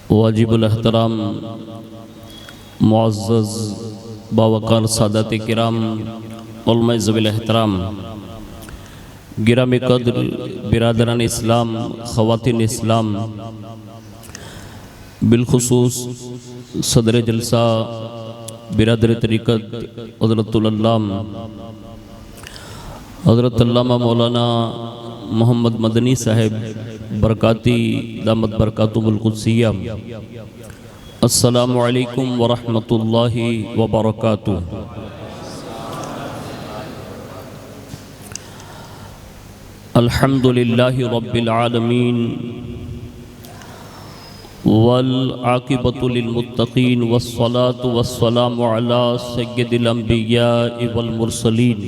वाजिबुल एहतराम मुअज़्ज़ज़ बावकार सादात किराम उलमा ज़वील एहतराम गिरामी कद्र बिरादरान इस्लाम ख़वातीन इस्लाम बिलखुसूस सदर जलसा बिरादर तरीक़त हज़रत अल्लामा मौलाना मोहम्मद मदनी साहब बरकाती दामत बरकातुहुल क़ुद्सिया। अस्सलामु अलैकुम व रहमतुल्लाहि व बरकातुहू। अल्हम्दुलिल्लाहि रब्बिल आलमीन वल आक़िबतु लिल मुत्तक़ीन वस्सलातु वस्सलामु अला सय्यिदिल अंबिया वल मुरसलीन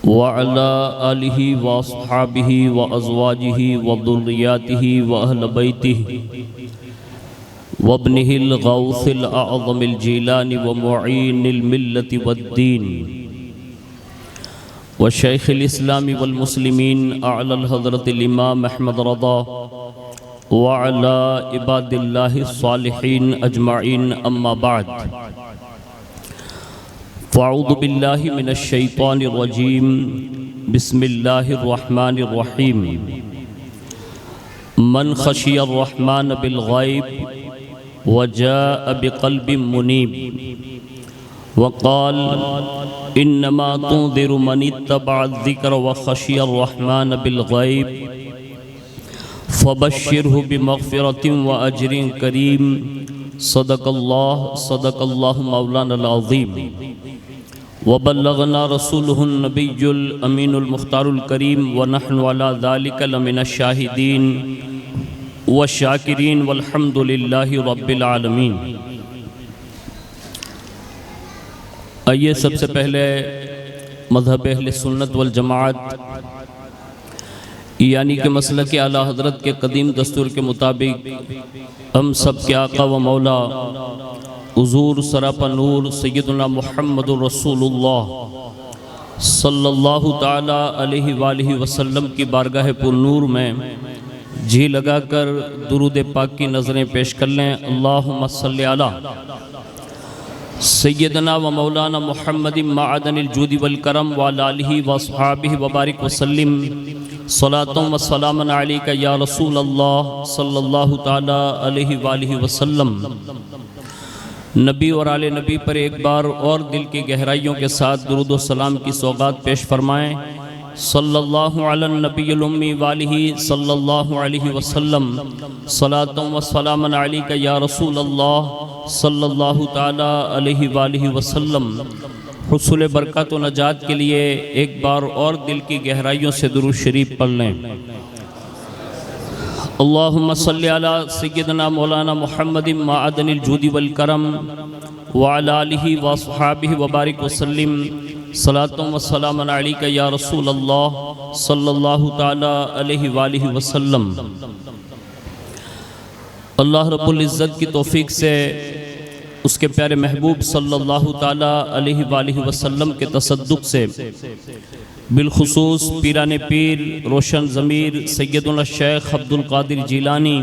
व अला आलिहि व अस्हाबिहि व अज़वाजिहि व ज़ुर्रिय्यातिहि व अहल बैतिहि व इब्निहिल गौसिल अअज़मिल जीलानी व मुईनिल मिल्लति वद्दीन व शैखिल इस्लामी वल मुस्लिमीन अअलल हज़रतिल इमाम अहमद रज़ा व अला इबादिल्लाहि स्सालिहीन अजमईन अम्मा बाद। फ़अऊज़ु बिल्लाहि मिनश शैतानिर रजीम बिस्मिल्लाहिर रहमानिर रहीम। मन खशियर रहमान बिल गैब व जाअ बिक़ल्बिन मुनीब व क़ाल इन्नमा तुंज़िरु मन इत्तबअ ज़िक्र व खशियर रहमान बिल गैब फ़बश्शिरहु बिमग़फ़िरतिन व अजरिन करीम। सदक़ल्लाहु मौलानाल अज़ीम व बल्लगना रसूलुहुन नबियुल अमीनुल मुख्तारुल करीम व नहनु अला ज़ालिका लमिनश शाहिदीन व शाकिरीन वल्हम्दुलिल्लाहि रब्बिल आलमीन। आइए सबसे पहले मज़हब अहले सुन्नत वल जमाअत यानी कि मसलक आला हज़रत के कदीम दस्तूर के मुताबिक हम सब के आका व मौला हुज़ूर सरापा नूर सय्यदुना मुहम्मदुर रसूलुल्लाह सल्लल्लाहु ताला अलैहि वालिहि वसल्लम की बारगाह पुरनूर में जी लगाकर दुरूद पाक की नज़रें पेश कर लें। अल्लाहुम्मा सल्लि अला सय्यदना व मौलाना मुहम्मदिन मअदनिल जूदि वल करम व अला आलिहि व अस्हाबिहि व बारिक व सल्लिम सलातुम व सलामन अलैका या रसूल अल्लाह सल्लल्लाहु ताला अलैहि वालिहि वसल्लम। नबी और आले नबी पर एक बार और दिल की गहराइयों के साथ दुरूद व सलाम की सौगात पेश फरमाएँ। सल्लल्लाहु अला नबील उम्मी वालिहि सल्लल्लाहु अलैहि वसल्लम सलातुम व सलामन अलैका या रसूल अल्लाह सल्लल्लाहु ताला अलैहि वालिहि वसल्लम। हुसूल बरकत व नजात के लिए एक बार और दिल की गहराइयों से दुरूद शरीफ पढ़ लें। अल्लाहुम्मा सल्लि अला सय्यदना मौलाना मुहम्मदिन मअदनिल जूदि वल करम व अला आलिहि व अस्हाबिहि व बारिक व सल्लिम सलातुम व सलामन अलैका या रसूल अल्लाह सल्लल्लाहु ताला अलैहि वालिहि वसल्लम। अल्लाह रब्बुल इज़्ज़त की तौफीक से उसके प्यारे महबूब सल्लल्लाहु ताला अलैहि वालिहि वसल्लम के तसद्दुक़ से बिलखुसूस पीराने पीर रोशन ज़मीर सैयदुना शेख अब्दुल क़ादिर जीलानी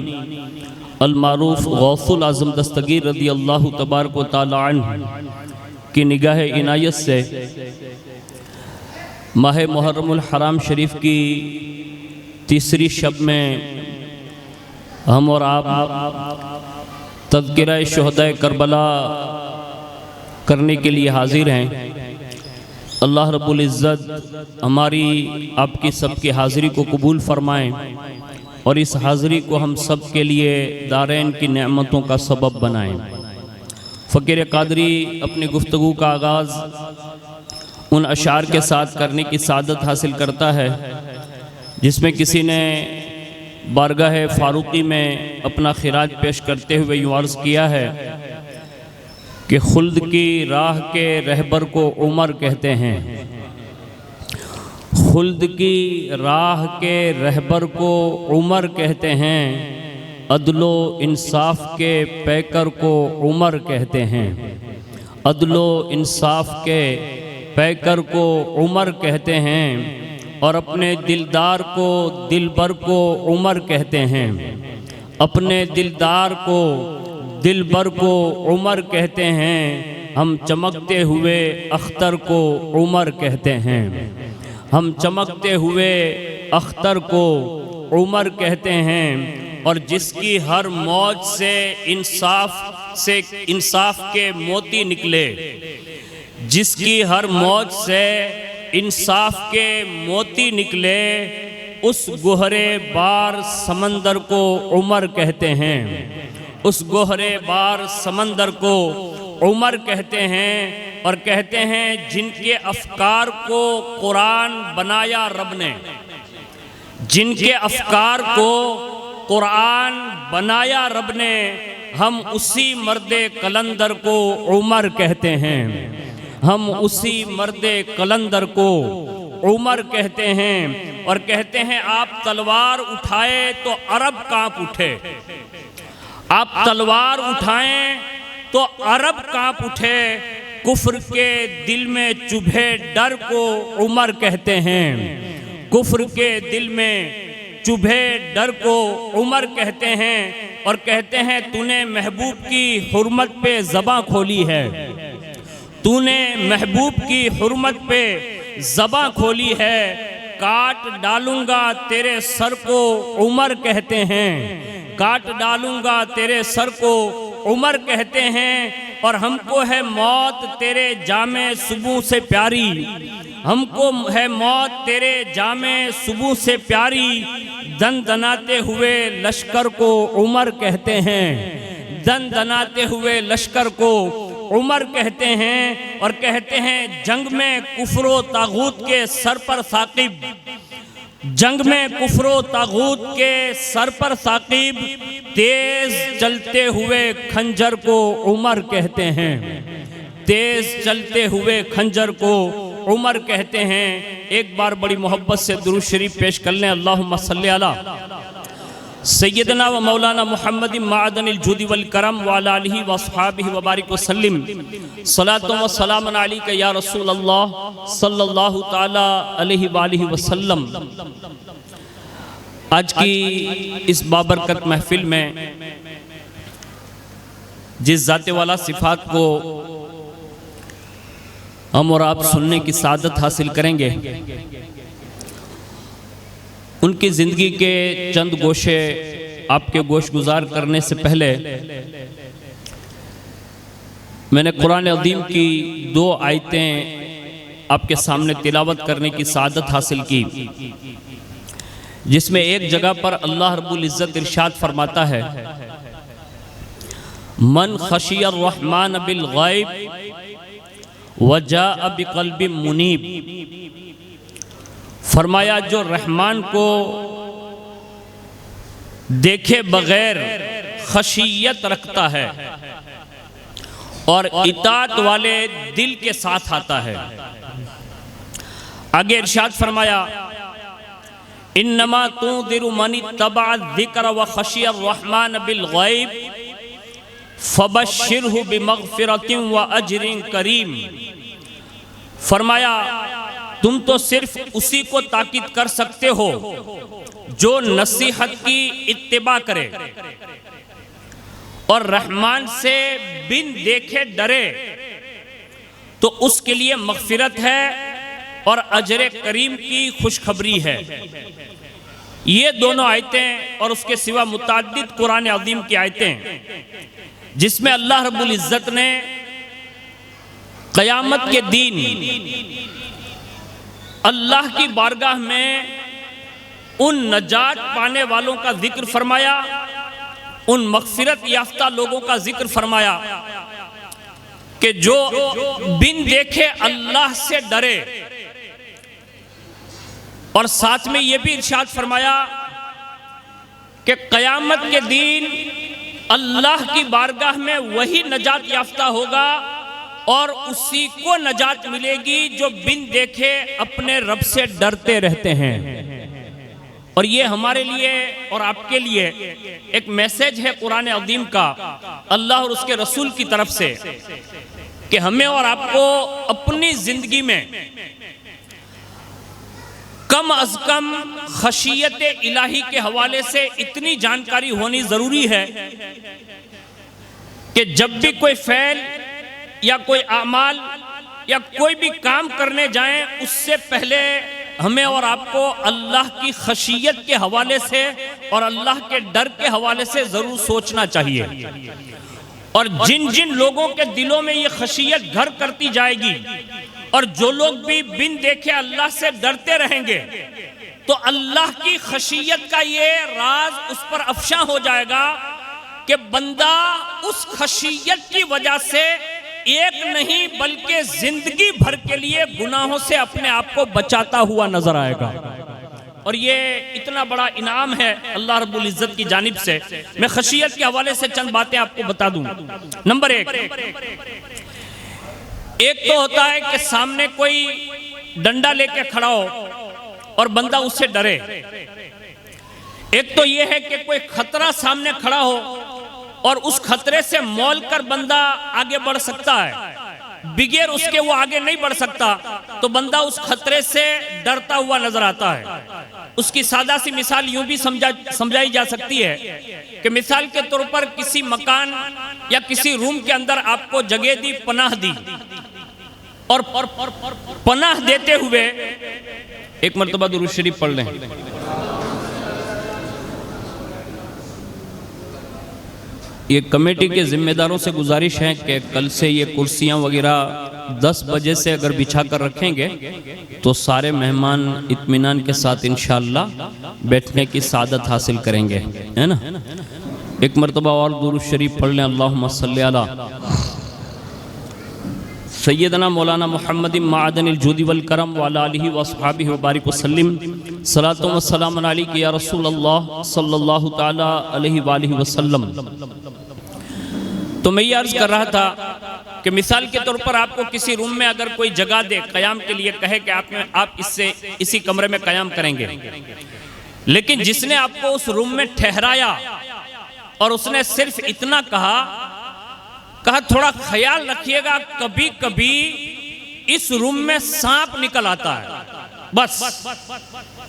अल मारूफ गौसुल आज़म दस्तगीर रज़ी अल्लाहु तबारक व तआला अन्हु की निगाह इनायत से माह मुहर्रमुल हराम शरीफ की तीसरी शब में हम और आप तज़किरा शुहदाए करबला करने के लिए हाजिर हैं। अल्लाह रब्बुल इज़्ज़त हमारी आपकी सबकी हाज़िरी को कबूल फरमाएं और इस हाज़िरी को हम सब के लिए दारैन की नेमतों का सबब बनाएं। फ़कीर क़ादरी अपनी गुफ्तगू का आगाज़ उन अशार के साथ करने की सादत हासिल करता है जिसमें किसी ने बारगाह फ़ारूक़ी में अपना खिराज पेश करते हुए यूँ अर्ज़ किया है कि खुल्द की राह के रहबर को उमर कहते हैं। खुल्द की राह के रहबर को उमर कहते हैं, अदलो इंसाफ के पैकर को उमर कहते हैं। अदलो इंसाफ के पैकर को उमर कहते हैं और अपने दिलदार को दिलबर को उमर कहते हैं। अपने दिलदार को दिलबर को उमर कहते हैं, हम चमकते हुए अख्तर को उमर कहते हैं। हम चमकते हुए अख्तर को उमर कहते हैं। और जिसकी हर मौज से इंसाफ के मोती निकले, जिसकी हर मौज से इंसाफ के मोती निकले, उस गोहरे बार समंदर को उमर कहते हैं। उस गोहरे बार समंदर को उमर कहते हैं। और कहते हैं जिनके अफकार को कुरान बनाया रब ने, जिनके अफकार को कुरान बनाया रब ने, हम उसी मर्दे कलंदर को उमर कहते हैं। हम उसी मर्दे कलंदर को उमर कहते हैं। और कहते हैं आप तलवार उठाए तो अरब कांप उठे, आप तलवार उठाएं तो अरब कांप उठे। कुफ्र के दिल में चुभे डर को उमर कहते हैं। कुफ्र के दिल में चुभे डर को उमर कहते हैं। और कहते हैं तूने महबूब की हुर्मत पे ज़बां खोली है, तूने महबूब की हुर्मत पे ज़बां खोली है। काट डालूंगा तेरे सर को उमर कहते हैं, काट डालूंगा तेरे सर को उमर कहते हैं। और हमको है मौत तेरे जामे सुबह से प्यारी, हमको है मौत तेरे जामे सुबह से प्यारी। दन दनाते हुए लश्कर को उमर कहते हैं, दन दनाते हुए लश्कर को उमर कहते हैं। और कहते हैं जंग में कुफ्रो तागूत के सर पर साकिब, जंग में कुफ्रो तागूत के सर पर साकिब, तेज चलते हुए खंजर को उमर कहते हैं, तेज चलते हुए खंजर को उमर कहते हैं। एक बार बड़ी मोहब्बत से दुरूद शरीफ पेश कर लें। अल्लाहुम्मा सल्ली अला सैयदना व मौलाना मुहम्मद मादनिल जुदी वल करम व अला आलिहि व अस्हाबिहि व बारिक व सल्लिम सलातो व सलाम अलैका या रसूल अल्लाह सल्लल्लाहु ताला अलैहि व आलिहि व सल्लम। आज की इस बाबरकत महफिल में जिस ज़ाते वाला सिफात को हम और आप सुनने की सादत हासिल करेंगे, उनकी ज़िंदगी के चंद गोशे आपके गोश गुजार करने से पहले मैंने कुरान अज़ीम की 2 आयतें आपके सामने तिलावत करने की सादत हासिल की, जिसमें एक जगह पर अल्लाह रब्बुल इज़्ज़त इरशाद फरमाता है, मन खशियर रहमान बिल गैब वजाअ बिक़ल्बिन मुनीब। फरमाया जो रहमान को देखे बगैर खशियत रखता है और इताअत वाले दिल के साथ आता है। आगे इरशाद फरमाया, इन्नमा तुंदिरु मनी तबा ज़िक्र व खशियर रहमान बिल गैब फबश्शिरहु बिमग़फ़िरतिन व अजरिन करीम। फरमाया तुम तो सिर्फ उसी को ताकीद कर सकते हो जो नसीहत की इत्तिबा करे और रहमान से बिन देखे डरे, तो उसके लिए मग़फ़िरत है और अजर करीम की खुशखबरी है। ये दोनों आयतें और उसके सिवा मुतअद्दिद कुरान अज़ीम की आयतें, जिसमें अल्लाह रब्बुल इज़्ज़त ने क़यामत के दिन अल्लाह की बारगाह में उन नजात पाने वालों का जिक्र फरमाया, उन मग़फ़िरत याफ्ता लोगों का जिक्र फरमाया कि जो बिन देखे अल्लाह से डरे। और साथ में यह भी इरशाद फरमाया कि क़यामत के दिन अल्लाह की बारगाह में वही नजात याफ्ता होगा और उसी को नजात मिलेगी जो बिन देखे अपने रब से डरते रहते हैं। और ये हमारे लिए और आपके लिए एक मैसेज है कुरान अज़ीम का, अल्लाह और उसके रसूल की तरफ से, कि हमें और आपको अपनी जिंदगी में कम अज कम खशियत इलाही के हवाले से इतनी जानकारी होनी जरूरी है कि जब भी कोई फ़ैल या कोई अमाल या कोई भी काम करने जाएं, उससे पहले हमें और आपको अल्लाह की खशियत के हवाले से और अल्लाह के डर के हवाले से ज़रूर सोचना चाहिए। और जिन जिन लोगों के दिलों में ये खशियत घर करती जाएगी और जो लोग भी बिन देखे अल्लाह से डरते रहेंगे, तो अल्लाह की खशियत का ये राज उस पर अफशा हो जाएगा कि बंदा उस खशियत की वजह से एक नहीं बल्कि जिंदगी भर के लिए गुनाहों से अपने आप को बचाता हुआ नजर आएगा। और ये इतना बड़ा इनाम है अल्लाह रब्बुल इज्जत की जानिब से। मैं खशियत के हवाले से चंद बातें आपको बता दूं। नंबर एक तो होता है कि सामने कोई डंडा लेके खड़ा हो और बंदा उससे डरे। एक तो ये है कि कोई खतरा सामने खड़ा हो और उस खतरे से मौल कर बंदा आगे बढ़ सकता है, बिगैर उसके वो आगे नहीं बढ़ सकता, तो बंदा उस खतरे से डरता हुआ नजर आता है। उसकी सादा सी मिसाल यूं भी समझाई जा सकती है कि मिसाल के तौर पर किसी मकान या किसी रूम के अंदर आपको जगह दी, पनाह दी, और पनाह देते हुए एक मर्तबा दुरूद शरीफ पढ़ लें। ये कमेटी के जिम्मेदारों से गुजारिश है कि कल से ये कुर्सियां वगैरह 10 बजे से अगर बिछा कर रखेंगे तो सारे मेहमान इत्मीनान के साथ इंशाअल्लाह बैठने की सादत हासिल करेंगे, है ना। एक मरतबा और दुरूद शरीफ पढ़ लें। अल्लाहुम्मा सल्ली अला सैयदना मौलाना मुहम्मद मादनिल जूदी वल करम व अला आलिहि व अस्हाबिहि व बारिक वसल्लिम सलातो व सलाम अलैका या रसूल अल्लाह सल्लल्लाहु तआला अलैहि व आलिहि वसल्लम। तो मैं ये अर्ज कर रहा था कि मिसाल के तौर पर आपको किसी रूम में अगर कोई जगह दे कयाम के लिए, कहे कि आप इसी कमरे में कयाम करेंगे, लेकिन जिसने आपको उस रूम में ठहराया और उसने सिर्फ इतना कहा थोड़ा ख्याल रखिएगा कभी कभी इस रूम में सांप निकल आता है। बस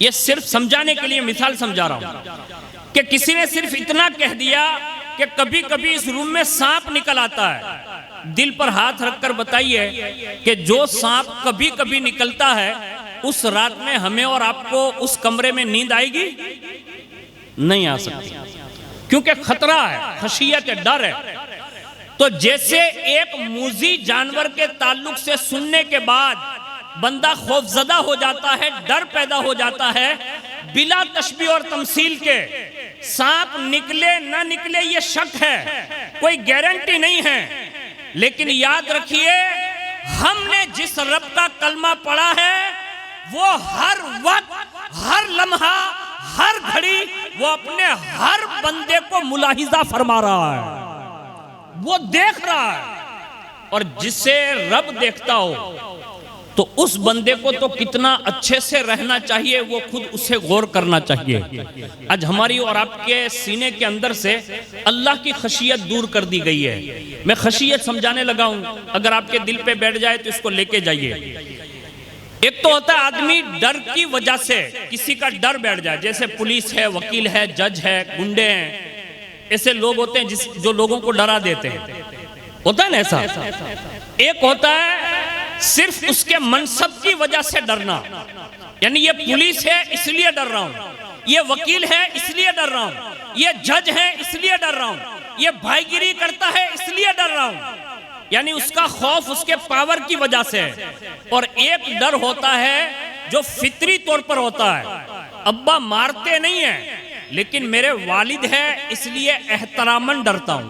ये सिर्फ समझाने के लिए मिसाल समझा रहा हूं कि किसी ने सिर्फ इतना कह दिया कि कभी कभी इस रूम में सांप निकल आता है। दिल पर हाथ रखकर बताइए कि जो सांप कभी कभी निकलता है, उस रात में हमें और आपको उस कमरे में नींद आएगी? नहीं आ सकती, क्योंकि खतरा है, खशियत है, डर है। तो जैसे एक मूजी जानवर के ताल्लुक से सुनने के बाद बंदा खौफजदा हो जाता है, डर पैदा हो जाता है, बिला तशबीह और तमसील के सांप निकले ना निकले ये शक है, कोई गारंटी नहीं है। लेकिन याद रखिए, हमने जिस रब का कलमा पढ़ा है वो हर वक्त, हर लम्हा, हर घड़ी वो अपने हर बंदे को मुलाहिजा फरमा रहा है, वो देख रहा है। और जिसे रब देखता हो तो उस बंदे को तो कितना अच्छे से रहना चाहिए, वो खुद उसे गौर करना चाहिए। आज हमारी और आपके सीने के अंदर से अल्लाह की खशियत दूर कर दी गई है। मैं खशियत समझाने लगा हूं, अगर आपके दिल पे बैठ जाए तो इसको लेके जाइए। एक तो होता है आदमी डर की वजह से किसी का डर बैठ जाए, जैसे पुलिस है, वकील है, जज है, गुंडे हैं, ऐसे लोग होते हैं जो लोगों को डरा देते हैं, होता है ना ऐसा। एक होता है सिर्फ उसके मनसब की वजह से डरना, यानी ये पुलिस है इसलिए डर रहा हूं, ये वकील है इसलिए डर रहा हूं, ये जज है इसलिए डर रहा हूं, ये भाईगिरी करता है इसलिए डर रहा हूं, यानी उसका खौफ उसके पावर की वजह से है। और एक डर होता है जो फितरी तौर पर होता है, अब्बा मारते नहीं है लेकिन मेरे वालिद है इसलिए एहतरामन डरता हूं,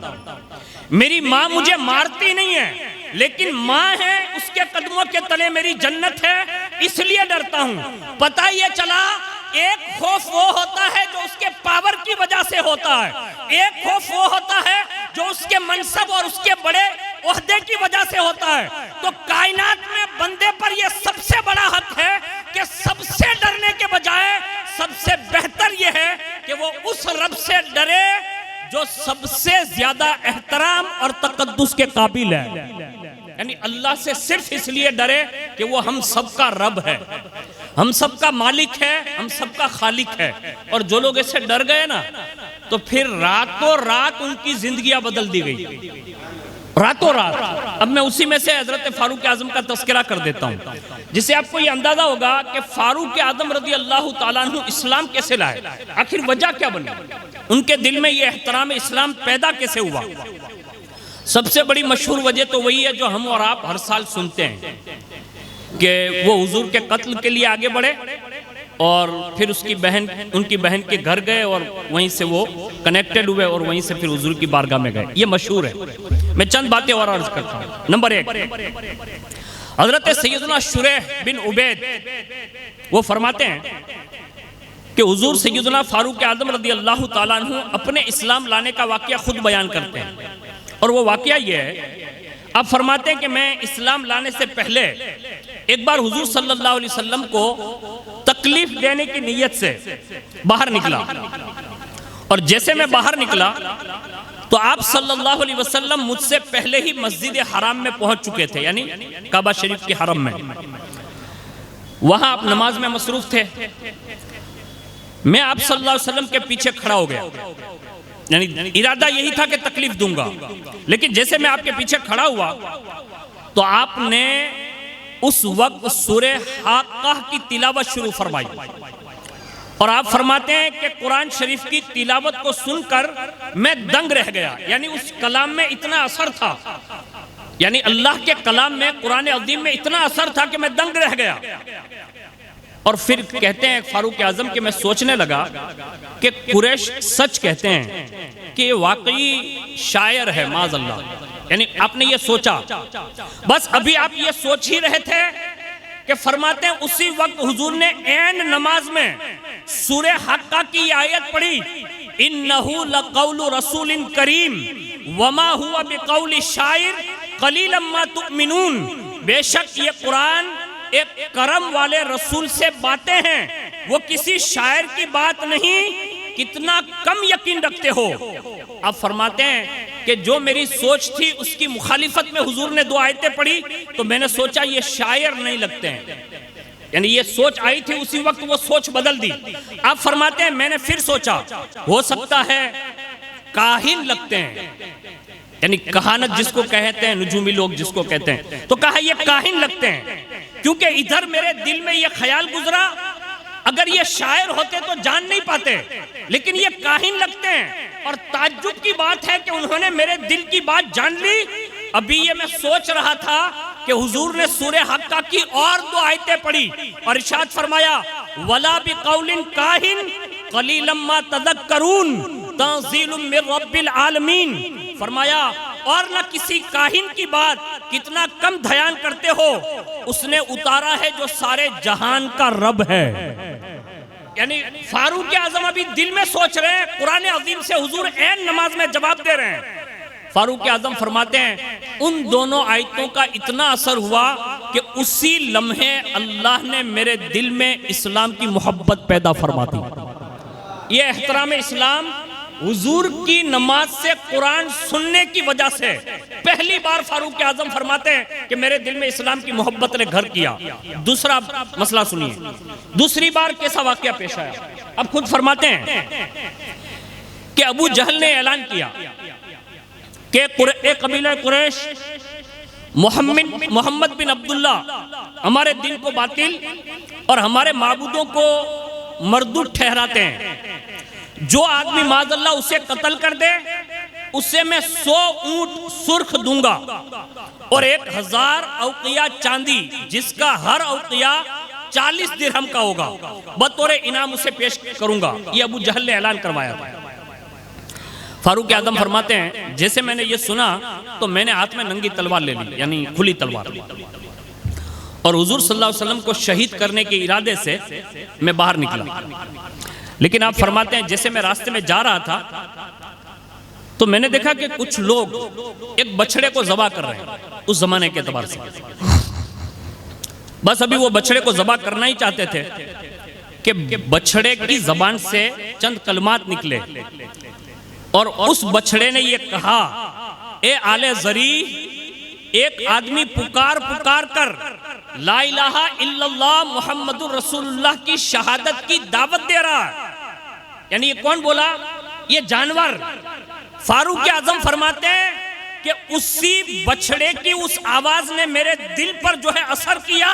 मेरी माँ मुझे मारती नहीं है लेकिन माँ है, उसके कदमों के तले मेरी जन्नत है इसलिए डरता हूं। पता ये चला, एक खौफ वो होता है जो उसके पावर की वजह से होता है, एक खौफ वो होता है जो उसके मनसब और उसके बड़े ओहदे की वजह से होता है। तो कायनात में बंदे पर यह सबसे बड़ा हक है कि सबसे डरने के बजाय सबसे बेहतर यह है कि वो उस रब से डरे जो सबसे ज्यादा एहतराम और तकद्दुस के काबिल है, यानी अल्लाह से सिर्फ इसलिए डरे कि वो हम सबका रब है। हम सबका मालिक है, हम सबका खालिक है। और जो लोग इससे डर गए ना, तो फिर रातों रात उनकी जिंदगियां बदल दी गई, रातों रात। अब मैं उसी में से हजरत फारूक आजम का तस्करा कर देता हूँ, जिससे आपको ये अंदाजा होगा कि फारूक आजम रज़ी अल्लाह ताला अन्हु इस्लाम कैसे लाए, आखिर वजह क्या बनी, उनके दिल में ये एहतराम इस्लाम पैदा कैसे हुआ। सबसे बड़ी मशहूर वजह तो वही है जो हम और आप हर साल सुनते हैं कि वो हुजूर के कत्ल के लिए आगे बढ़े और फिर उनकी बहन के घर गए और वहीं से वो कनेक्टेड हुए और वहीं से फिर हुजूर की बारगाह में गए। ये मशहूर है। मैं चंद बातें और अर्ज करता हूँ। नंबर 1, हजरत सैयदना शुरैह बिन उबैद वो फरमाते हैं कि हुजूर सैयदना फारूक आजम रज़ी अल्लाह ताला अन्हु अपने इस्लाम लाने का वाकया खुद बयान करते हैं। और वो वाकया ये है, आप फरमाते हैं कि मैं इस्लाम लाने से पहले एक बार हुजूर सल्लल्लाहु अलैहि वसल्लम को तकलीफ देने की नीयत से बाहर निकला, और जैसे मैं बाहर निकला तो आप सल्लल्लाहु अलैहि वसल्लम मुझसे पहले ही मस्जिद हराम में पहुंच चुके थे, यानी काबा शरीफ के हरम में। वहां आप नमाज में मसरूफ थे। मैं आप सल्लल्लाहु अलैहि वसल्लम के पीछे खड़ा हो गया, यानी इरादा यही था कि तकलीफ दूंगा। लेकिन जैसे मैं आपके पीछे खड़ा हुआ तो आपने उस वक्त सूरे हाक़ा की तिलावत शुरू फरमाई, और आप फरमाते हैं कि कुरान शरीफ की तिलावत को सुनकर मैं दंग रह गया, यानी उस कलाम में इतना असर था, यानी अल्लाह के कलाम में, कुरान अज़ीम में इतना असर था कि मैं दंग रह गया। और फिर कहते हैं फारूक आजम कि मैं सोचने लगा कि कुरैश सच कहते हैं कि वाकई शायर है माज़अल्लाह, यानी आपने ये सोचा। बस अभी आप ये सोच ही रहे थे कि फरमाते हैं उसी वक्त हुजूर ने ऐन नमाज में सूरे हक्का की आयत पढ़ी, इन्नहु लक़ौलु रसूलिन करीम वमा हुआ बिक़ौलि शायर क़लीलन मा तुमिनून। बेशक ये कुरान एक करम वाले रसूल से बातें हैं, वो किसी शायर की बात नहीं, कितना कम यकीन रखते हो। अब फरमाते हैं कि जो मेरी सोच थी उसकी मुखालिफत में हुजूर ने 2 आयतें पढ़ी, तो मैंने सोचा ये शायर नहीं लगते हैं, यानी ये सोच आई थी उसी वक्त, वो सोच बदल दी। आप फरमाते हैं मैंने फिर सोचा हो सकता है काहिन लगते हैं, यानी कहानत जिसको कहते हैं, नुजूमी लोग जिसको कहते हैं, तो कहा ये काहिन लगते हैं, क्योंकि इधर मेरे दिल में ये ख्याल गुजरा अगर ये शायर होते तो जान नहीं पाते, लेकिन ये काहिन लगते हैं। और ताज्जुब की बात है कि उन्होंने मेरे दिल की बात जान ली। अभी ये मैं सोच रहा था कि हुजूर ने सूरे हक्का की और 2 आयतें पढ़ी और इरशाद फरमाया, वला बिक़ौलिन काहिन क़लीलन मा तज़क्करून तंज़ीलुम मिर रब्बिल आलमीन। फरमाया और न किसी काहिन की बात कितना कम ध्यान करते हो, उसने उतारा है जो सारे जहान का रब है। यानी फारूक आजम अभी दिल में सोच रहे हैं, कुरान अज़ीम से हुजूर ऐन नमाज में जवाब दे रहे हैं। फारूक आजम फरमाते हैं उन दोनों आयतों का इतना असर हुआ कि उसी लम्हे अल्लाह ने मेरे दिल में इस्लाम की मोहब्बत पैदा फरमा दी। ये एहतराम इस्लाम हुजूर की नमाज से, कुरान सुनने की वजह से पहली बार फारूक आजम फरमाते हैं कि मेरे दिल में इस्लाम की मोहब्बत ने घर किया। दूसरा मसला सुनिए, दूसरी बार कैसा वाकया पेश आया। अब खुद फरमाते हैं कि अबू जहल ने ऐलान किया कि कबीला कुरैश मोहम्मद बिन अब्दुल्ला हमारे दिन को बातिल और हमारे माबूदों को मरदूद ठहराते हैं। जो आदमी माज़अल्लाह उसे कत्ल कर दे उसे मैं 100 ऊंट सुर्ख दूंगा और 1000 औकिया चांदी, जिसका हर औकिया 40 दिरहम का होगा, बतौर इनाम उसे पेश करूंगा। ये अबू जहल ने ऐलान करवाया था। फारूक आजम फरमाते हैं जैसे मैंने ये सुना तो मैंने हाथ में नंगी तलवार ले ली, यानी खुली तलवार, और हुजूर सल्लल्लाहु अलैहि वसल्लम को शहीद करने के इरादे से मैं बाहर निकला। लेकिन आप फरमाते हैं जैसे मैं रास्ते में जा रहा था तो मैंने देखा कि कुछ लोग एक बछड़े को ज़बा कर रहे हैं उस जमाने के एतबार से। बस अभी वो बछड़े को ज़बा करना ही चाहते थे कि बछड़े की जबान से चंद कलमात निकले और उस बछड़े ने ये कहा, ए आले ज़री, एक आदमी पुकार पुकार कर ला इलाहा इल्लल्लाह मुहम्मदुर रसूलुल्लाह की शहादत की दावत दे रहा है। यानी ये कौन बोला? ये जानवर। फारूक आजम फरमाते हैं कि उसी बछड़े की उस आवाज ने मेरे दिल पर जो है असर किया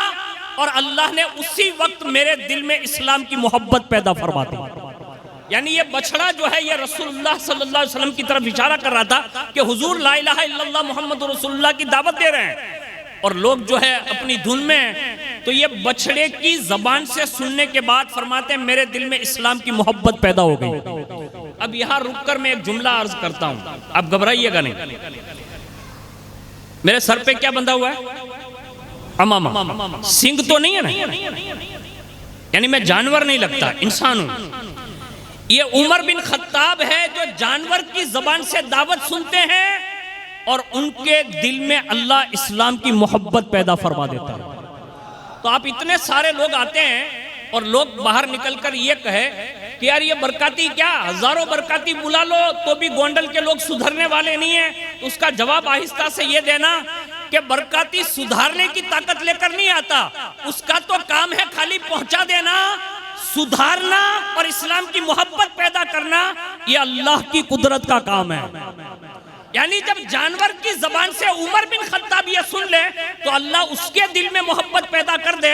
और अल्लाह ने उसी वक्त मेरे दिल में इस्लाम की मोहब्बत पैदा फरमा दी। यानी ये बछड़ा जो है ये रसूलुल्लाह सल्लल्लाहु अलैहि वसल्लम की तरफ इशारा कर रहा था कि हुजूर ला इलाहा इल्लल्लाह मुहम्मदुर रसूलुल्लाह की दावत दे रहे हैं और लोग जो है अपनी धुन में। तो ये बछड़े की जबान से सुनने के बाद फरमाते हैं मेरे दिल में इस्लाम की मोहब्बत पैदा हो गई। अब यहाँ रुककर मैं एक जुमला अर्ज करता हूँ, आप घबराइएगा नहीं। मेरे सर पे क्या बंधा हुआ है? अमामा। सिंग तो नहीं है ना, यानी मैं जानवर नहीं लगता, इंसान हूं। ये उमर बिन खत्ताब है जो जानवर की जबान से दावत सुनते हैं और उनके दिल में अल्लाह इस्लाम की मोहब्बत पैदा फरमा देता है। तो आप इतने सारे लोग आते हैं और लोग बाहर निकलकर ये कहे कि यार ये बरकाती, क्या हजारों बरकाती बुला लो तो भी गोंडल के लोग सुधरने वाले नहीं है। तो उसका जवाब आहिस्ता से ये देना कि बरकाती सुधारने की ताकत लेकर नहीं आता, उसका तो काम है खाली पहुंचा देना। सुधारना और इस्लाम की मोहब्बत पैदा करना ये अल्लाह की कुदरत का काम है। यानी जब जानवर की जबान से उमर बिन खत्ताब ये सुन ले तो अल्लाह उसके दिल में मोहब्बत पैदा कर दे।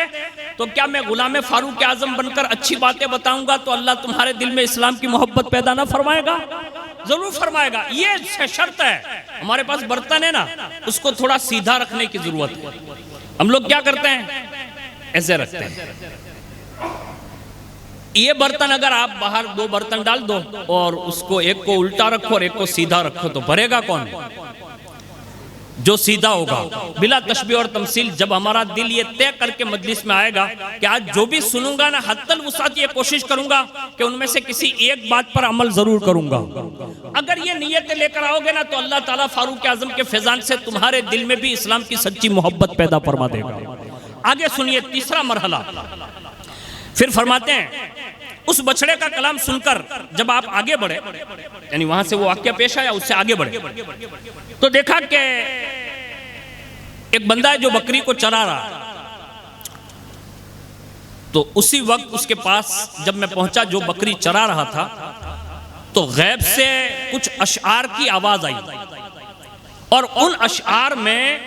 तो क्या मैं गुलाम फारूक आजम बनकर अच्छी बातें बताऊंगा तो अल्लाह तुम्हारे दिल में इस्लाम की मोहब्बत पैदा ना फरमाएगा? जरूर फरमाएगा। ये शर्त है। हमारे पास बर्तन है ना, उसको थोड़ा सीधा रखने की जरूरत है। हम लोग क्या करते हैं? ऐसे रखते हैं। ये बर्तन अगर आप बाहर दो बर्तन डाल दो और उसको एक को उल्टा रखो और एक को सीधा रखो तो भरेगा कौन? जो सीधा होगा। बिला तशबीह और तमसील जब हमारा दिल ये तय करके मजलिस में आएगा कि आज जो भी सुनूंगा ना हत्तल वुसात ये कोशिश करूंगा कि उनमें से किसी एक बात पर अमल जरूर करूंगा। अगर ये नीयतें लेकर आओगे ना तो अल्लाह ताला फारूक आजम के फैजान से तुम्हारे दिल में भी इस्लाम की सच्ची मोहब्बत पैदा फरमा देगा। आगे सुनिए तीसरा मरहला। फिर फरमाते हैं उस बछड़े का कलाम सुनकर जब आप आगे बढ़े, यानी वहां से वो वाक्य पेश आया, उससे आगे बढ़े तो देखा कि एक बंदा है जो बकरी को चरा रहा। तो उसी वक्त उसके पास जब मैं पहुंचा जो बकरी चरा रहा था तो गैब से कुछ अशआर की आवाज आई और उन अशआर में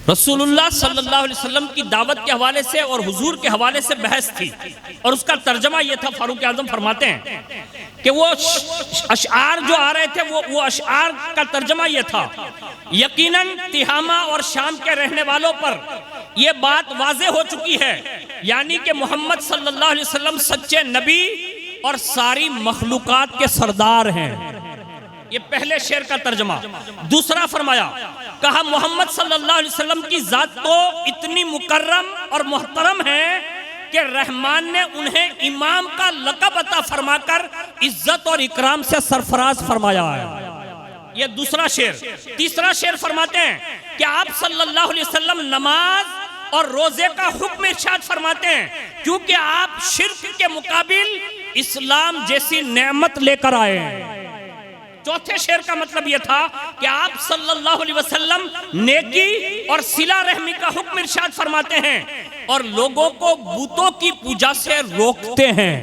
रसूलुल्लाह सल्लल्लाहु अलैहि वसल्लम की दावत के हवाले से और हुजूर के हवाले से बहस थी। और उसका तर्जमा यह था, फारूक आजम फरमाते हैं कि वो अशआर जो आ रहे थे वो अशआर का तर्जमा यह था, यकीनन तिहामा और शाम के रहने वालों पर यह बात वाज़े हो चुकी है, यानी कि मोहम्मद सल्लल्लाहु अलैहि वसल्लम सच्चे नबी और सारी मखलूकात के सरदार हैं। ये पहले शेर का तर्जमा। दूसरा फरमाया, कहा मोहम्मद सल्लल्लाहु अलैहि वसल्लम की जात तो इतनी मुकर्रम और मोहतरम है कि रहमान ने उन्हें इमाम का लक़ब अता फरमाकर इज्जत और इकराम से सरफराज फरमाया है। ये दूसरा शेर। तीसरा शेर फरमाते हैं कि आप सल्लल्लाहु अलैहि वसल्लम नमाज और रोजे का हुक्म इरशाद फरमाते हैं क्योंकि आप शिर्क के मुकाबिल इस्लाम जैसी नेमत लेकर आए हैं। चौथे शेर का मतलब यह था कि आप सल्लल्लाहु अलैहि वसल्लम नेकी और सिला रहमी का हुक्म इरशाद फरमाते हैं और लोगों को बूतों की पूजा से रोकते हैं।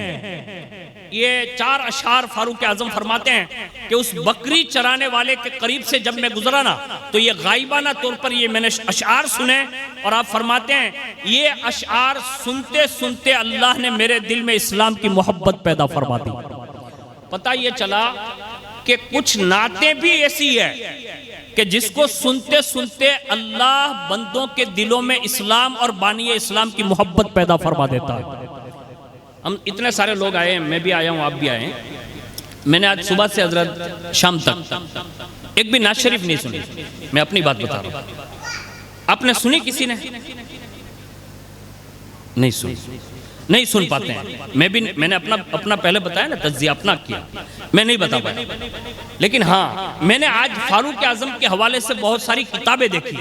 ये चार अशार फारूक आजम फरमाते हैं कि उस बकरी चराने वाले के करीब से जब मैं गुजरा ना तो ये गायबाना तौर पर ये मैंने अशार सुने और आप फरमाते हैं ये अशार सुनते सुनते अल्लाह ने मेरे दिल में इस्लाम की मोहब्बत पैदा फरमा दी। पता ये चला कि कुछ नातें भी ऐसी है कि जिसको सुनते सुनते अल्लाह बंदों के दिलों में इस्लाम और बानिए इस्लाम की मोहब्बत पैदा फरमा देता है। हम इतने सारे लोग आए हैं, मैं भी आया हूं, आप भी आए हैं। मैंने आज सुबह से हजरत शाम तक एक भी नात शरीफ नहीं सुनी। मैं अपनी बात बता रहा हूं। आपने सुनी? किसी ने नहीं सुनी, नहीं सुन पाते हैं। मैंने अपना पहले बताया ना, तज्जिया अपना किया, मैं नहीं बता पाया। लेकिन हाँ, मैंने आज फारूक आजम के हवाले से बहुत सारी किताबें देखी।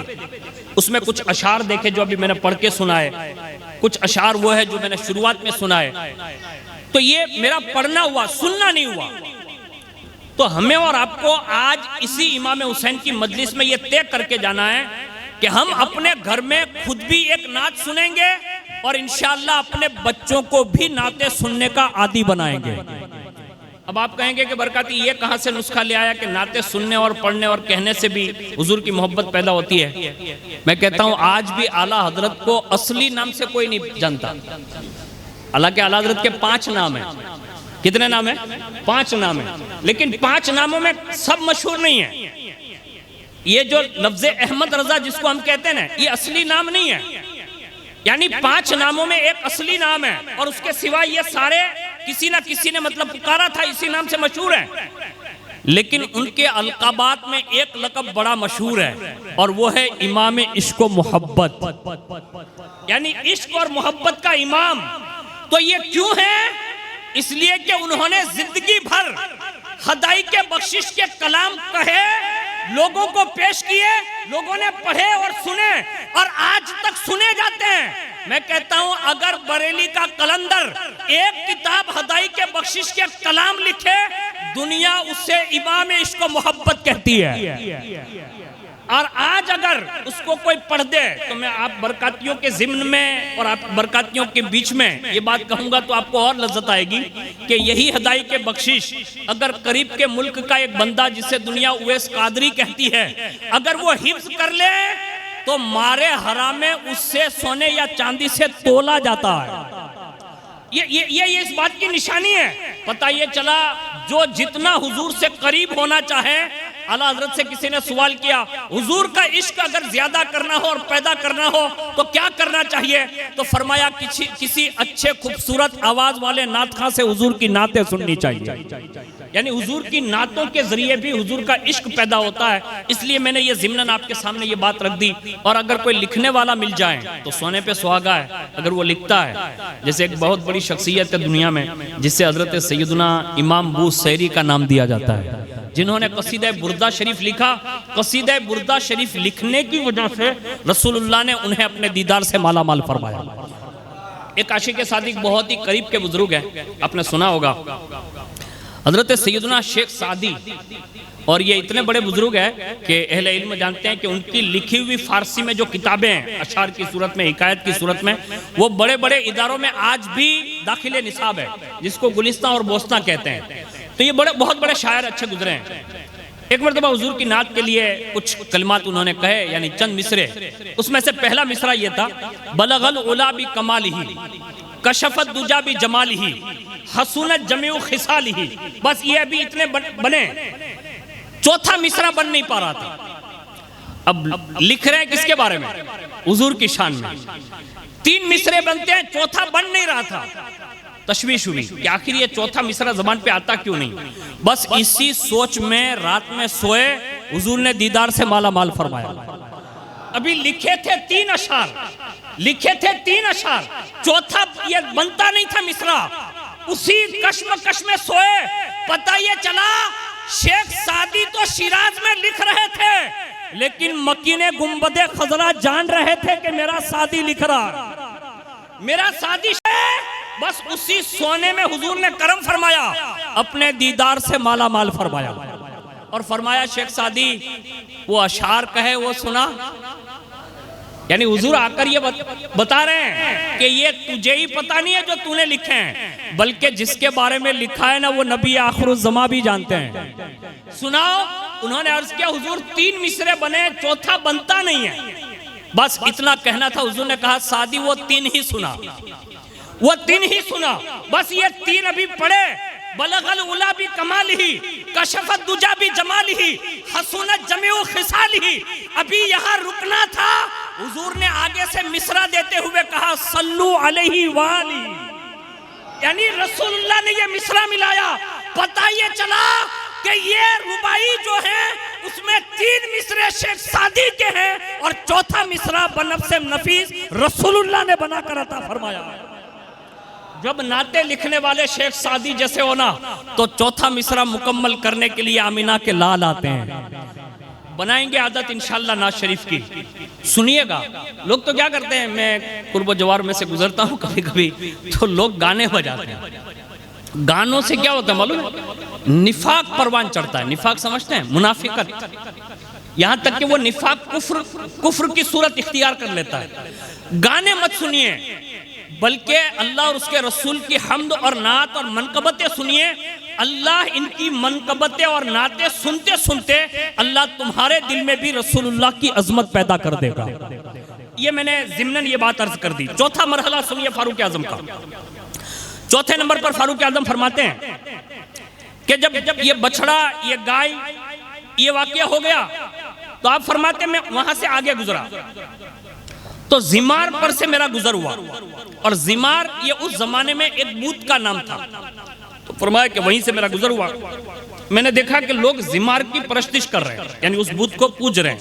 उसमें कुछ अशार देखे जो अभी मैंने पढ़ के सुनाए, कुछ अशार वो है जो मैंने शुरुआत में सुनाए। तो ये मेरा पढ़ना हुआ, सुनना नहीं हुआ। तो हमें और आपको आज इसी इमाम हुसैन की मजलिस में ये तय करके जाना है कि हम अपने घर में खुद भी एक नात सुनेंगे और इंशाअल्लाह अपने बच्चों को भी नाते सुनने का आदी बनाएंगे। अब आप कहेंगे कि बरकती ये कहां से नुस्खा ले आया कि नाते सुनने और पढ़ने और कहने से भी हुजूर की मोहब्बत पैदा होती है। मैं कहता हूं आज भी आला हजरत को असली नाम से कोई नहीं जानता। हालांकि आला हजरत के 5 नाम हैं। कितने नाम है? 5 नाम है, लेकिन 5 नामों में सब मशहूर नहीं है। ये जो लफ्ज़ अहमद रजा जिसको हम कहते हैं ना, ये असली नाम नहीं है। यानी 5 नामों में एक असली नाम है और उसके सिवा ये सारे किसी ना किसी ने मतलब पुकारा था, इसी नाम से मशहूर है। लेकिन उनके अलकाबात में एक लक़ब बड़ा मशहूर है और वो है इमाम इश्क व मोहब्बत, यानी इश्क और मोहब्बत का इमाम। तो ये क्यों है? इसलिए कि उन्होंने जिंदगी भर हदाई के बख्शिश के कलाम कहे, लोगों को पेश किए, लोगों ने पढ़े और सुने और आज तक सुने जाते हैं। मैं कहता हूं अगर बरेली का कलंदर एक किताब हदाई के बख्शिश के कलाम लिखे, दुनिया उससे इमाम इश्क व मोहब्बत कहती है। और आज अगर उसको कोई पढ़ दे तो मैं आप बरकातियों के ज़िम्न में और आप बरकातियों के बीच में ये बात कहूंगा तो आपको और लज्जत आएगी कि यही हदाई के बख्शिश अगर करीब के मुल्क का एक बंदा जिसे दुनिया उवैस कादरी कहती है, अगर वो हिफ्ज कर ले तो मारे हरामे उससे सोने या चांदी से तोला जाता है। ये इस बात की निशानी है। पता ये चला जो जितना हुजूर से करीब होना चाहे, आला हजरत से किसी ने सवाल किया हुजूर का इश्क अगर ज्यादा करना हो और पैदा करना हो तो क्या करना चाहिए? तो फरमाया किसी अच्छे खूबसूरत आवाज वाले नात खां से हुजूर की नातें सुननी चाहिए। यानी हुजूर की नातों के जरिए भी हुजूर का इश्क पैदा होता है। इसलिए मैंने ये ज़िम्नन आपके सामने ये बात रख दी। और अगर कोई लिखने वाला मिल जाए तो सोने पे सुहागा है। अगर वो लिखता है, जैसे एक बहुत बड़ी शख्सियत है दुनिया में जिससे हजरत सैयदना इमाम बूसैरी का नाम दिया जाता है, जिन्होंने कसीदा बुर्दा शरीफ लिखा। कसीदा बुर्दा शरीफ लिखने की वजह से रसूलुल्लाह ने उन्हें अपने दीदार से माला माल फरमाया। एक आशिक सादिक बहुत ही करीब के बुजुर्ग हैं, आपने सुना होगा, हजरत सैयदना शेख सादी। और ये इतने बड़े बुजुर्ग हैं कि अहले इल्म जानते हैं कि उनकी लिखी हुई फारसी में जो किताबें हैं अशार की सूरत में, हिकायत की सूरत में, वो बड़े बड़े इदारों में आज भी दाखिले निसाब है, जिसको गुलिस्तां और बोस्तां कहते हैं। तो ये बहुत बड़े शायर अच्छे गुजरे हैं। एक मरतबा हुजूर की नात के लिए कुछ कलमात उन्होंने कहे, यानी चंद मिसरे। उसमें से पहला मिसरा ये था, बलगल उला भी कमालिही कशफत दुजा भी जमालिही हसूनत जमीउ खिसालिही। बस ये अभी इतने बने, चौथा मिसरा बन नहीं पा रहा था। अब लिख रहे हैं किसके बारे में? हुजूर की शान में। 3 मिसरे बनते हैं, चौथा बन नहीं रहा था। तशवीश हुई कि आखिर ये चौथा मिसरा जबान पे आता क्यों नहीं। बस इसी सोच में रात में सोए, हुजूर ने दीदार से माला माल फरमाया। अभी लिखे थे 3 अशार, लिखे थे 3 अशार, चौथा ये बनता नहीं था मिसरा। उसी कश्मकश में सोए, पता ये चला शेख सादी तो शिराज में लिख रहे थे, लेकिन मकीने गुंबदे खजरा जान रहे थे कि मेरा सादी लिख रहा, मेरा सादी। बस उसी सोने में हुजूर ने करम फरमाया, अपने दीदार से माला माल फरमाया और फरमाया शेख सादी वो अशार कहे वो सुना। यानी हुजूर आकर ये बता रहे हैं कि ये तुझे ही पता नहीं है जो तूने लिखे हैं, बल्कि जिसके बारे में लिखा है ना वो नबी आखिरुज़्ज़मा भी जानते हैं। सुनाओ। उन्होंने अर्ज किया हुजूर 3 मिसरे बने, चौथा बनता नहीं है। बस इतना कहना था। हुजूर ने कहा सादी वो 3 ही सुना, वो 3 ही सुना। बस ये 3 अभी पढ़े, बलगल उला भी कमालिही कशफत दुजा भी जमालिही हसूनत जमीउ खिसालिही। अभी यहाँ रुकना था। हुजूर ने आगे से मिसरा देते हुए कहा सल्लू अलैहि वाली, यानी रसूलुल्लाह ने ये मिसरा मिलाया। पता ये चला कि ये रुबाई जो है उसमें 3 मिसरे शेख सादी के हैं और चौथा मिसरा बनफ्से नफीस रसूलुल्लाह ने बनाकर अता फरमाया। जब नाते लिखने वाले शेख सादी जैसे हो ना, तो चौथा मिसरा मुकम्मल करने के लिए आमिना के लाल आते हैं। बनाएंगे आदत इंशाअल्लाह नाज शरीफ की। सुनिएगा। लोग तो क्या करते हैं, मैं कुर्ब जवार में से गुजरता हूँ कभी कभी, तो लोग गाने बजाते हैं। गानों से क्या होता है मालूम है? निफाक परवान चढ़ता है। निफाक समझते हैं? मुनाफिकत। यहां तक कि वो निफाक कुफ्र की सूरत इख्तियार कर लेता है। गाने मत सुनिए, बल्कि अल्लाह और उसके रसूल की हम्द और नात और मनकबतें सुनिए। अल्लाह इनकी मनकबतें और नातें सुनते सुनते अल्लाह तुम्हारे दिल में भी रसूलुल्लाह की अजमत पैदा कर देगा। ये मैंने ज़िम्नन ये बात अर्ज कर दी। चौथा मरहला सुनिए फारूक आजम का। चौथे नंबर पर फारूक आजम फरमाते हैं कि जब ये बछड़ा, ये गाय, ये वाकया हो गया तो आप फरमाते हैं मैं वहां से आगे गुजरा तो जिमार पर से मेरा गुजर हुआ। और जिमार ये उस जमाने में एक बूत का नाम था। तो फरमाया कि वहीं से मेरा गुजर हुआ। मैंने देखा कि लोग जिमार की परस्तिश कर रहे हैं, यानी उस बूत को पूज रहे हैं।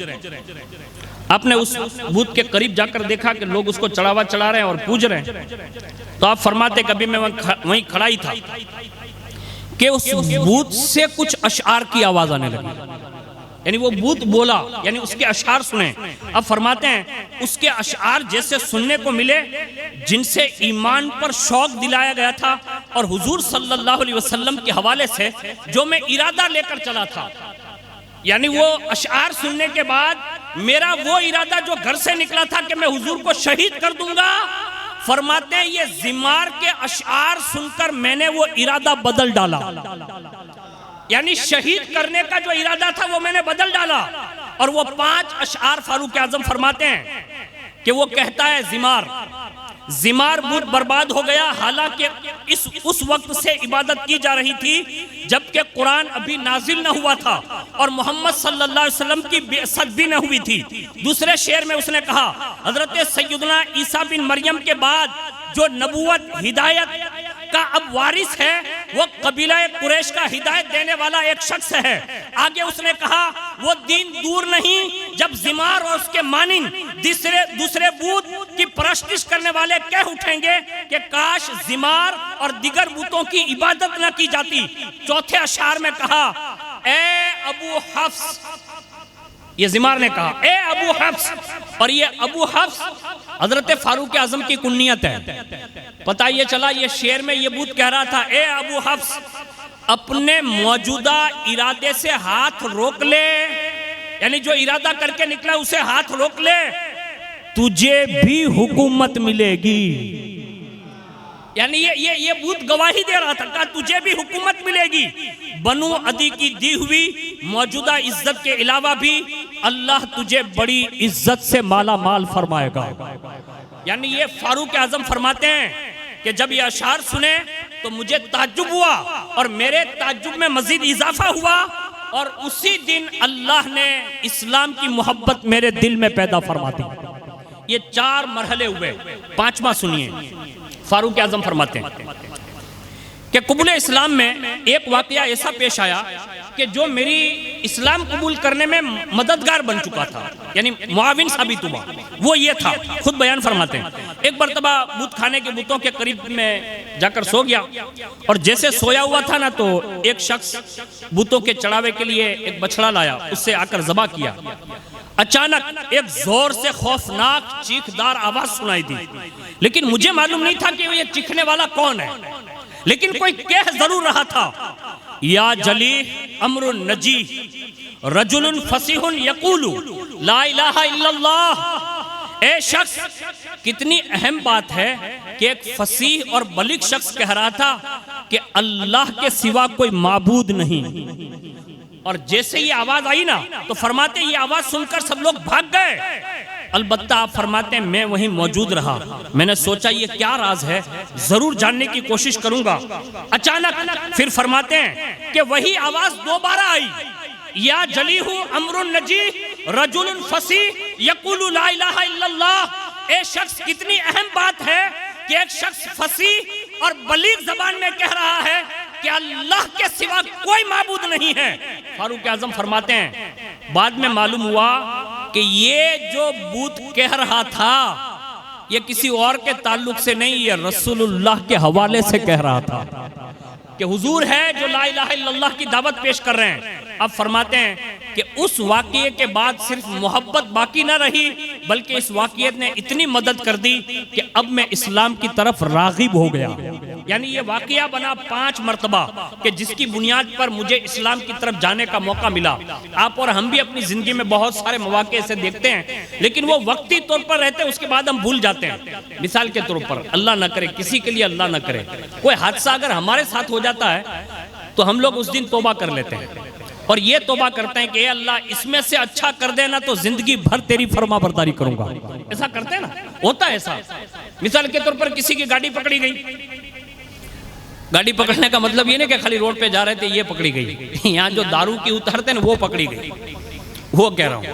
आपने उस बूत के करीब जाकर देखा कि लोग उसको चढ़ावा चढ़ा रहे हैं और पूज रहे हैं। तो आप फरमाते कभी मैं वहीं खड़ा ही था कि उस बूत से कुछ अशआर की आवाज आने लगी, यानी वो बूत बोला, यानी उसके अशआर सुने। अब फरमाते हैं उसके अशआर जैसे सुनने को मिले जिनसे ईमान पर शौक दिलाया गया था। और हुजूर सल्लल्लाहु अलैहि वसल्लम के हवाले से जो मैं इरादा लेकर चला था, यानी वो अशआर सुनने के बाद मेरा वो इरादा जो घर से निकला था कि मैं हुजूर को शहीद कर दूंगा, फरमाते हैं ये जिमार के अशआर सुनकर मैंने वो इरादा बदल डाला। यानी शहीद करने का जो इरादा था वो मैंने बदल डाला। और वो 5 अशआर फारूक आजम फरमाते हैं कि वो कहता है जिमार बूत बर्बाद हो गया, हालांकि उस वक्त से इबादत की जा रही थी जबकि कुरान अभी नाजिल न हुआ था और मोहम्मद सल्लल्लाहु अलैहि वसल्लम की बिअसत भी न हुई थी। दूसरे शेर में उसने कहा हजरत सैयदना ईसा बिन मरियम के बाद जो नबूवत हिदायत का अब वारिस है वो कबीला कुरैश का हिदायत देने वाला एक शख्स है। आगे उसने कहा वो दिन दूर नहीं जब जिमार और उसके मानिन दूसरे बूत की परस्तिश करने वाले कह उठेंगे कि काश जिमार और दिगर बूतों की इबादत न की जाती। चौथे अशार में कहा ए अबू हफ्स, ये जिमार ने कहा ए अबू हफ्स, और ये अबू हफ्स हजरत फारूक आजम की कुन्नियत है। पता ये चला ये शेर में ये बूत कह रहा था ए अबू हफ्स अपने मौजूदा इरादे से हाथ रोक ले, यानी जो इरादा करके निकला उसे हाथ रोक ले, तुझे भी हुकूमत मिलेगी। यानी ये बूत गवाही दे रहा था, कहा तुझे भी हुकूमत मिलेगी। बनु अदी की दी हुई मौजूदा इज्जत के अलावा भी अल्लाह तुझे बड़ी इज्जत से माला माल फरमाएगा। यानी ये फारूक आजम फरमाते हैं कि जब ये अशार सुने तो मुझे ताज्जुब हुआ और मेरे ताज्जुब में मजीद इजाफा हुआ और उसी दिन अल्लाह ने इस्लाम की मोहब्बत मेरे दिल में पैदा फरमा दी। ये 4 मरहले हुए। 5वां सुनिए। फारूक आजम फरमाते हैं कि कबूल इस्लाम में एक वाकया ऐसा पेश आया कि जो मेरी इस्लाम कबूल करने में मददगार बन चुका था, यानी मुआविन साबित हुआ। वो ये था, खुद बयान फरमाते हैं एक मरतबा बूत खाने के बूतों के करीब में जाकर सो गया और जैसे सोया हुआ था ना तो एक शख्स बूतों के चढ़ावे के लिए एक बछड़ा लाया, उससे आकर ज़बा किया। अचानक एक जोर से खौफनाक चीखदार आवाज सुनाई दी, लेकिन मुझे मालूम नहीं था कि ये चीखने वाला कौन है, लेकिन कोई कह जरूर रहा था या जली अमरुन नजी रजुलुन फसीहुन यकूलु ला इलाहा इल्लल्लाह। ए शख्स, कितनी अहम बात है कि एक फसीह और बलिग शख्स कह रहा था कि अल्लाह के सिवा कोई माबूद नहीं। और जैसे ये आवाज आई ना तो फरमाते ये आवाज सुनकर सब लोग भाग गए। अलबत्ता आप फरमाते हैं मैं वहीं मौजूद रहा। मैंने सोचा ये क्या राज है, जरूर जानने की कोशिश करूंगा। अचानक फिर फरमाते हैं कि वही आवाज दोबारा आई, या जलीहु अमरुन नजी रजुलुन फसी यकुलु ला इलाहा इल्लल्लाह। ए शख्स, कितनी अहम बात है कि एक शख्स फसी और बलीग जबान में कह रहा है कि अल्लाह के सिवा कोई माबूद नहीं है। फारूक आजम फरमाते हैं बाद में मालूम हुआ कि ये जो बूत कह रहा था ये किसी और के ताल्लुक से नहीं, ये रसूलुल्लाह के हवाले से कह रहा था कि हुजूर है जो ला इलाहा इल्लल्लाह की दावत पेश कर रहे हैं। अब फरमाते हैं कि उस वाक़ये के बाद सिर्फ मोहब्बत बाकी न रही, बल्कि इस वाक़ये ने इतनी मदद कर दी कि अब मैं इस्लाम की तरफ राग़िब हो गया। यानी ये वाकया बना 5 मरतबा कि जिसकी बुनियाद पर मुझे इस्लाम की तरफ जाने का मौका मिला। आप और हम भी अपनी जिंदगी में बहुत सारे मौके ऐसे देखते हैं, लेकिन वो वक्ती तौर पर रहते हैं, उसके बाद हम भूल जाते हैं। मिसाल के तौर पर, अल्लाह ना करे, किसी के लिए अल्लाह ना करे, कोई हादसा अगर हमारे साथ हो जाता है तो हम लोग उस दिन तौबा कर लेते हैं और ये तौबा करते हैं कि अल्लाह इसमें से अच्छा कर देना तो जिंदगी भर तेरी फर्मा बरदारी करूंगा। ऐसा करते हैं ना, होता है ऐसा। मिसाल के तौर पर किसी की गाड़ी पकड़ी गई, गाड़ी पकड़ने का मतलब ये नहीं कि खाली रोड पे जा रहे थे ये पकड़ी गई, यहाँ जो दारू की उतारते हैं वो पकड़ी गई, वो कह रहा हूँ।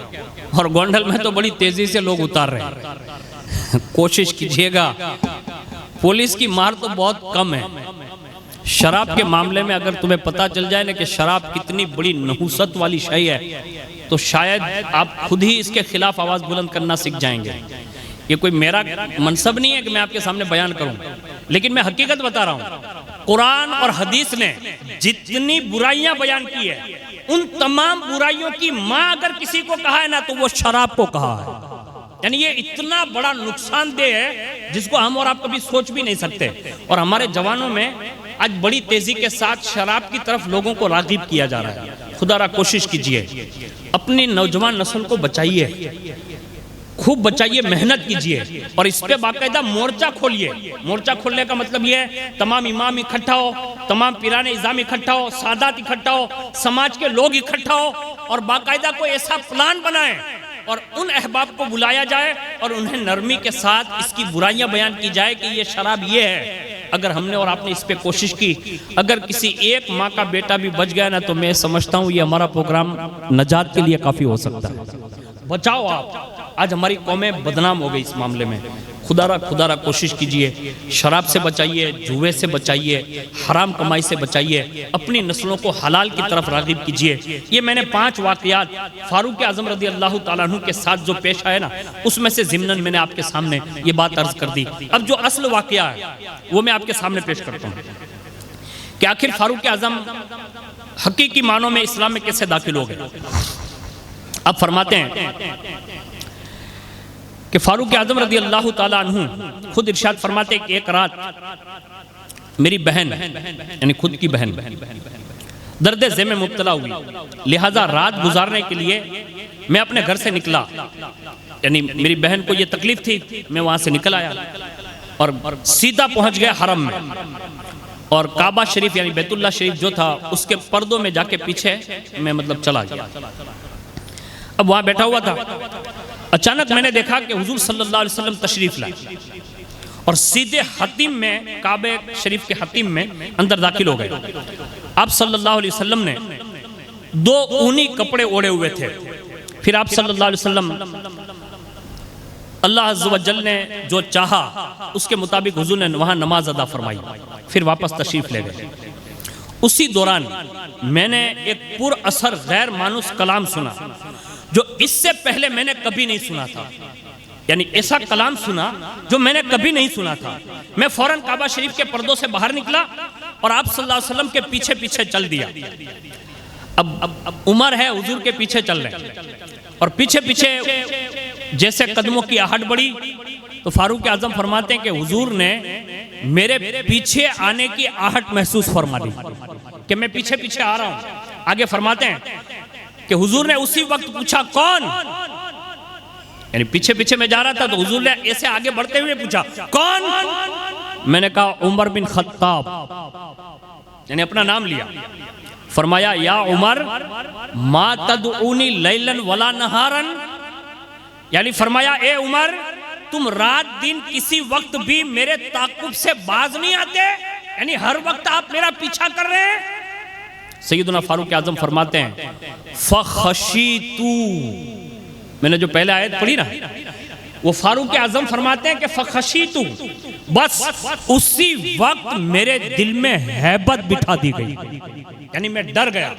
और गोंडल में तो बड़ी तेजी से लोग उतार रहे हैं। कोशिश कीजिएगा, पुलिस की मार तो बहुत कम है। शराब के मामले में अगर तुम्हें पता चल जाए ना कि शराब कितनी बड़ी नहुसत वाली शय है, तो शायद आप खुद ही इसके खिलाफ आवाज बुलंद करना सीख जाएंगे। ये कोई मेरा मनसब नहीं है कि मैं आपके सामने बयान करूं, लेकिन मैं हकीकत बता रहा हूं। कुरान और हदीस ने जितनी बुराइयां बयान की है, उन तमाम बुराइयों की मां अगर किसी को कहा है ना, तो वो शराब को कहा है। यानी ये इतना बड़ा नुकसानदेह है जिसको हम और आप कभी सोच भी नहीं सकते। और हमारे जवानों में आज बड़ी तेजी के साथ शराब की तरफ लोगों को रागिब किया जा रहा है। खुदारा कोशिश कीजिए, अपनी नौजवान नस्ल को बचाइए, खूब बचाइए, मेहनत कीजिए और इस पे बाकायदा मोर्चा खोलिए। मोर्चा खोलने का मतलब ये है तमाम इमाम इकट्ठा हो, तमाम पीराने इज़ाम इकट्ठा हो, सादात इकट्ठा हो, समाज के लोग इकट्ठा हो और बाकायदा कोई ऐसा प्लान बनाए और उन अहबाब को बुलाया जाए और उन्हें नरमी के साथ इसकी बुराइयां बयान की जाए कि ये शराब ये है। अगर हमने और आपने इस पे कोशिश की, अगर किसी एक माँ का बेटा भी बच गया ना, तो मैं समझता हूँ ये हमारा प्रोग्राम नजात के लिए काफी हो सकता है। बचाओ आप। आज हमारी कौमें बदनाम हो गई इस मामले में। खुदारा कोशिश कीजिए, शराब से बचाइए, जुए से बचाइए, हराम कमाई से बचाइए, अपनी नस्लों को हलाल की तरफ रागिब कीजिए। ये मैंने 5 वाकयात फारूक आजम रज़ी अल्लाह ताला अन्हु के साथ जो पेश आए ना, उसमें से ज़िम्नन मैंने आपके सामने ये बात अर्ज कर दी। अब जो असल वाकया है वो मैं आपके सामने पेश करता हूँ कि आखिर फारूक आजम हकीकी मानों में इस्लाम में कैसे दाखिल हो गए। अब फरमाते हैं कि फारूक आजम रज़ी अल्लाह ताला अन्हु खुद इरशाद फरमाते कि एक रात मेरी बहन यानी खुद की बहन दर्द ज़े में मुब्तला हुई, लिहाजा रात गुजारने के लिए मैं अपने घर से निकला। यानी मेरी बहन को ये तकलीफ थी, मैं वहाँ से निकल आया और सीधा पहुँच गया हरम में और काबा शरीफ यानी बैतुल्लाह शरीफ जो था उसके पर्दों में जाके पीछे मैं मतलब चला गया। अब वहाँ बैठा हुआ था, अचानक मैंने देखा कि हुजूर सल्लल्लाहु अलैहि वसल्लम तशरीफ लाए और सीधे हतीम में, काबे शरीफ के हतीम में अंदर दाखिल हो गए। आप सल्लल्लाहु अलैहि वसल्लम ने 2 ऊनी कपड़े ओढ़े हुए थे। फिर आप सल्लल्लाहु अलैहि वसल्लम अल्लाह अज़्ज़ व जल ने जो चाहा उसके मुताबिक हुजूर ने वहाँ नमाज अदा फरमाई, फिर वापस तशरीफ ले गए। उसी दौरान मैंने एक पुर असर गैर मानूस कलाम सुना जो इससे पहले मैंने कभी नहीं सुना था। यानी ऐसा कलाम सुना जो मैंने कभी नहीं सुना था। मैं फौरन काबा शरीफ के पर्दों से बाहर निकला और आप सल्लल्लाहु अलैहि वसल्लम के पीछे पीछे चल दिया। अब उमर है, हुजूर के पीछे चल रहे और पीछे पीछे जैसे कदमों की आहट बढ़ी तो फारूक आजम फरमाते हैं कि हुजूर ने मेरे पीछे आने की आहट महसूस फरमा दी कि मैं पीछे पीछे आ रहा हूं। आगे फरमाते हैं कि हुजूर ने उसी वक्त पूछा कौन, यानी पीछे पीछे मैं जा रहा था तो हुजूर ने ऐसे आगे बढ़ते हुए पूछा कौन। मैंने कहा उमर बिन खत्ताब, यानी अपना नाम लिया। फरमाया या उमर मा तदऊनी लैलन वला नहारन, यानी फरमाया ए उमर तुम रात दिन किसी वक्त भी मेरे ताक़ुब से बाज नहीं आते, यानी हर वक्त आप मेरा पीछा कर रहे हैं। सैयदना फारूक आजम फरमाते हैं फखशीतू, मैंने जो पहले आयत पढ़ी ना वो फारूक आजम फरमाते हैं कि फखशीतू, बस उसी वक्त मेरे दिल में हैबत बिठा दी गई, यानी मैं डर गया।